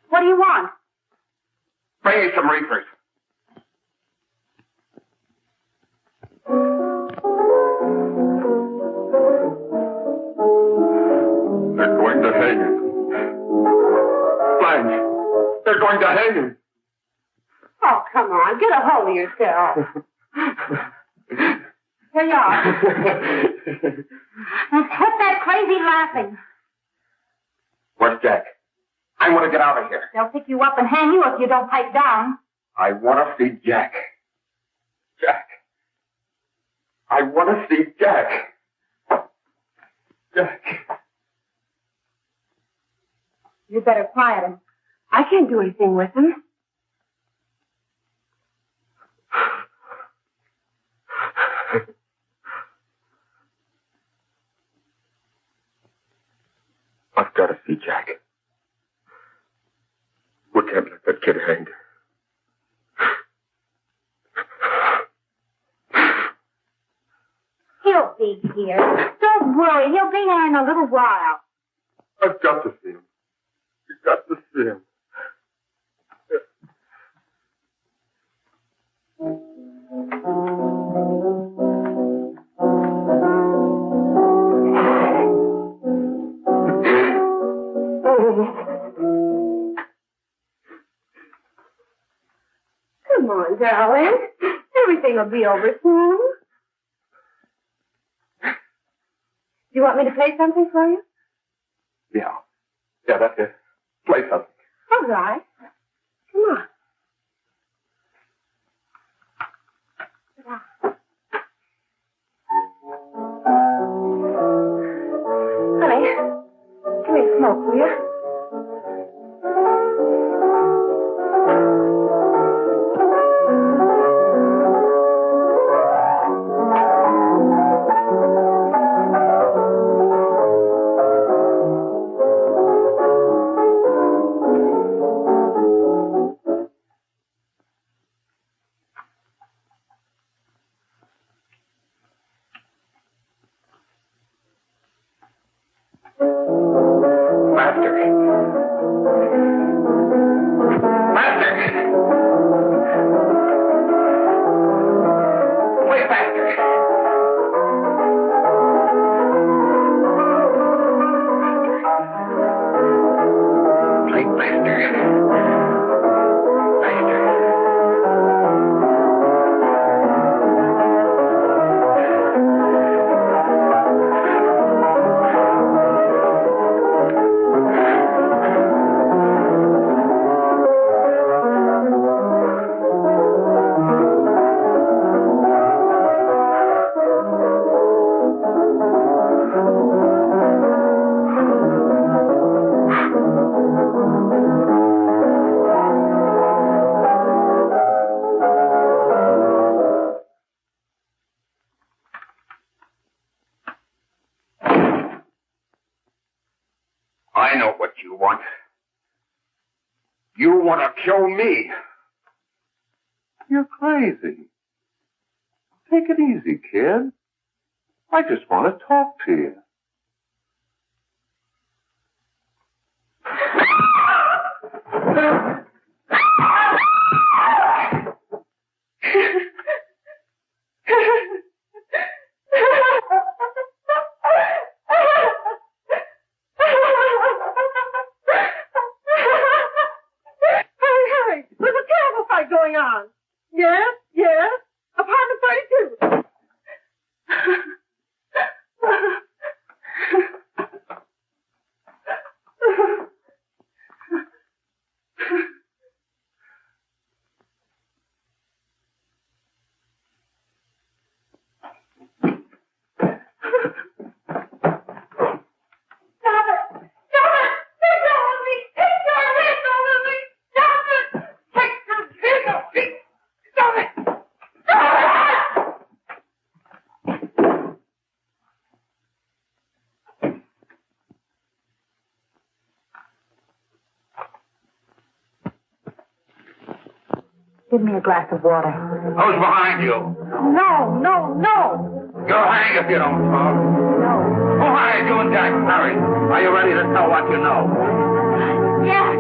[SPEAKER 12] What do you want?
[SPEAKER 13] Bring me some reefers. They're going to hang him. Blanche, they're going to hang him.
[SPEAKER 12] Oh, come on. Get a hold of yourself. Here you are. Now quit that crazy laughing.
[SPEAKER 13] Where's Jack? I want to get out of here.
[SPEAKER 12] They'll pick you up and hang you if you don't pipe down.
[SPEAKER 13] I want to see Jack. Jack. I want to see Jack. Jack.
[SPEAKER 12] You'd better quiet him. I can't do anything with him.
[SPEAKER 10] big dear. Don't worry, he'll be here in a little while.
[SPEAKER 13] I've got to see him. You've got to see him.
[SPEAKER 6] Come on, darling. Everything will be over soon. Do you want me to play something for you?
[SPEAKER 13] Yeah. Yeah, that's it. Play something.
[SPEAKER 6] All right. Come on. Honey, give me a smoke, will you?
[SPEAKER 4] I know what you want. You want to kill me.
[SPEAKER 13] You're crazy. Take it easy, kid. I just want to talk to you.
[SPEAKER 6] There's a terrible fight going on. Yes, yes. Apartment 32.
[SPEAKER 12] Give me a glass of water.
[SPEAKER 4] Who's behind you?
[SPEAKER 12] No, no, no.
[SPEAKER 4] You'll hang if you don't talk.
[SPEAKER 12] No.
[SPEAKER 4] Who hired you and Jack? Hurry. Are you ready to tell what you know?
[SPEAKER 12] Yes.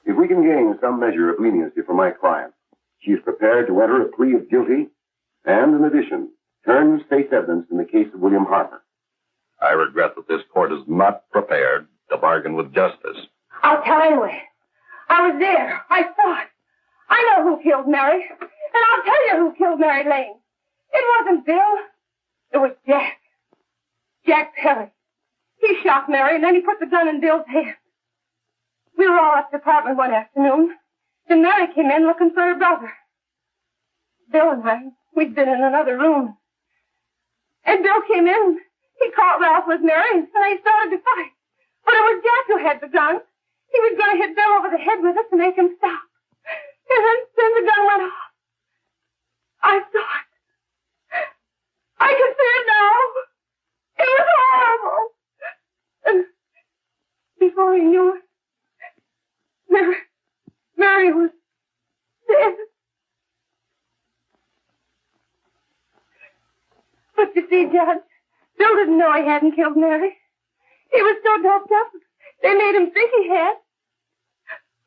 [SPEAKER 16] If we can gain some measure of leniency for my client, she is prepared to enter a plea of guilty
[SPEAKER 13] and, in addition, turn state's evidence in the case of William Harper.
[SPEAKER 7] I regret that this court is not prepared to bargain with justice.
[SPEAKER 12] I'll tell anyway. I was there. I saw it. I know who killed Mary. And I'll tell you who killed Mary Lane. It wasn't Bill. It was Jack. Jack Perry. He shot Mary, and then he put the gun in Bill's hand. We were all at the apartment one afternoon, and Mary came in looking for her brother. Bill and I, we'd been in another room. And Bill came in. He caught Ralph with Mary, and they started to fight. But it was Jack who had the gun. He was going to hit Bill over the head with it to make him stop. And then the gun went off. I saw it. I can see it now. It was horrible. And before he knew it, Mary was dead. But you see, Judge, Bill didn't know he hadn't killed Mary. He was so doped up, they made him think he had.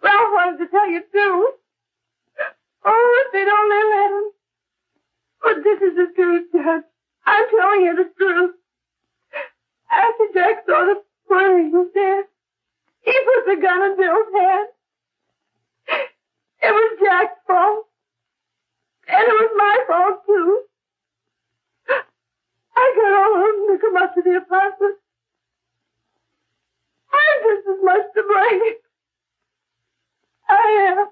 [SPEAKER 12] Ralph wanted to tell you, too. Oh, if they'd only let him. But this is the truth, Judge. I'm telling you the truth. After Jack saw the where he was dead, he put the gun in Bill's hand. It was Jack's fault. And it was my fault, too. I got all of them to come up to the apartment. I'm just as much to blame. I am.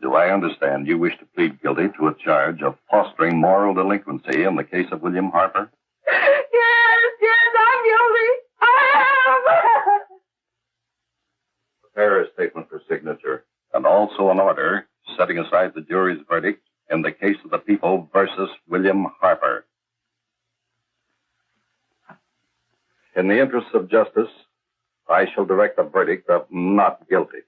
[SPEAKER 7] Do I understand you wish to plead guilty to a charge of fostering moral delinquency in the case of William Harper?
[SPEAKER 12] Yes, I'm guilty. I am.
[SPEAKER 7] Prepare a statement for signature, and also an order setting aside the jury's verdict in the case of the people versus William Harper. In the interests of justice, I shall direct a verdict of not guilty.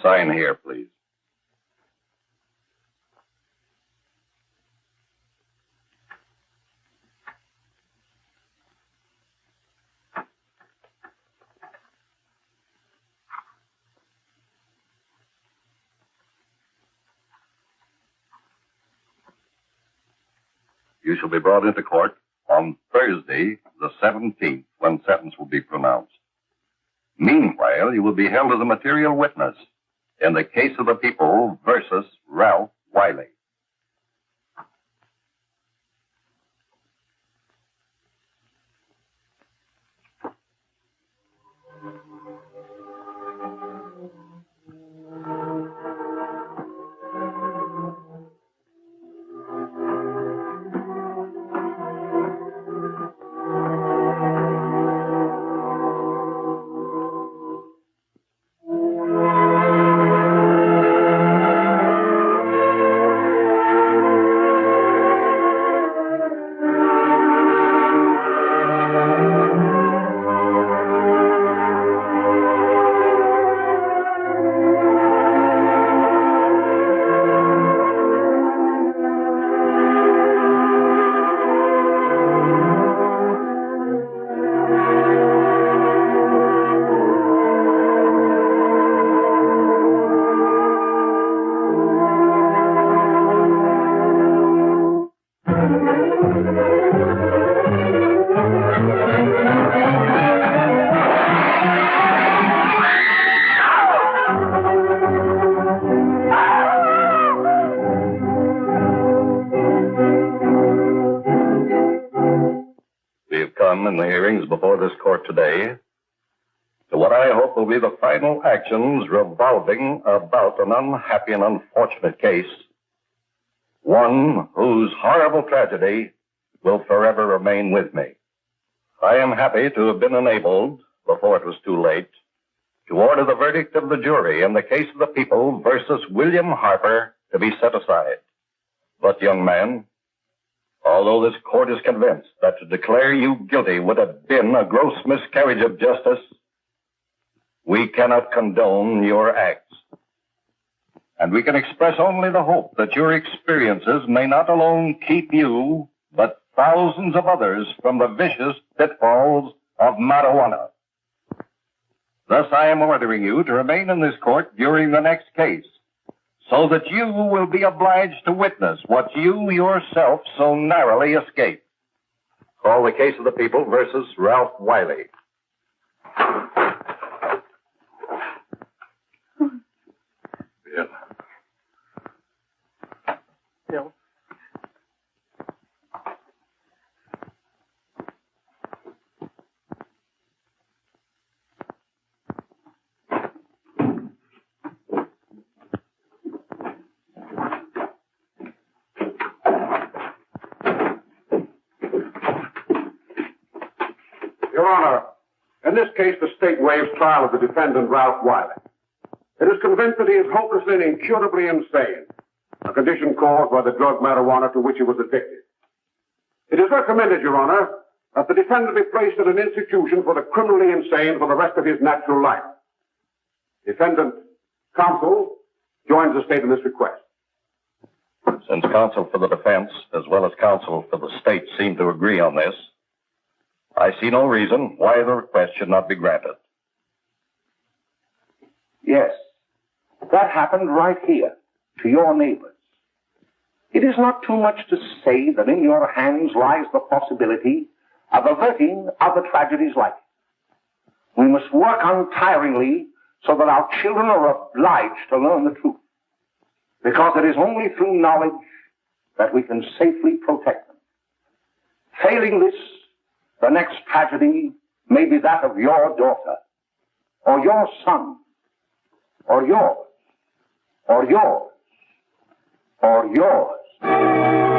[SPEAKER 7] Sign here, please. You shall be brought into court on Thursday, the 17th, when sentence will be pronounced. Meanwhile, you will be held as a material witness in the case of the people versus Ralph Wiley. In the hearings before this court today to what I hope will be the final actions revolving about an unhappy and unfortunate case, one whose horrible tragedy will forever remain with me. I am happy to have been enabled, before it was too late, to order the verdict of the jury in the case of the people versus William Harper to be set aside. But, young man, although this court is convinced that to declare you guilty would have been a gross miscarriage of justice, we cannot condone your acts.
[SPEAKER 5] and we can express only the hope that your experiences may not alone keep you, but thousands of others from the vicious pitfalls of marijuana. Thus, I am ordering you to remain in this court during the next case, so that you will be obliged to witness what you yourself so narrowly escaped.
[SPEAKER 7] Call the case of the people versus Ralph Wiley.
[SPEAKER 13] Bill.
[SPEAKER 15] Bill.
[SPEAKER 7] Your Honor, in this case, the state waives trial of the defendant, Ralph Wiley. It is convinced that he is hopelessly and incurably insane, a condition caused by the drug marijuana to which he was addicted. It is recommended, Your Honor, that the defendant be placed in an institution for the criminally insane for the rest of his natural life. Defendant, counsel, joins the state in this request.
[SPEAKER 5] Since counsel for the defense, as well as counsel for the state, seem to agree on this, I see no reason why the request should not be granted.
[SPEAKER 4] Yes, that happened right here, to your neighbors. It is not too much to say that in your hands lies the possibility of averting other tragedies like it. We must work untiringly so that our children are obliged to learn the truth, because it is only through knowledge that we can safely protect them. Failing this, the next tragedy may be that of your daughter, or your son, or yours, or yours, or yours.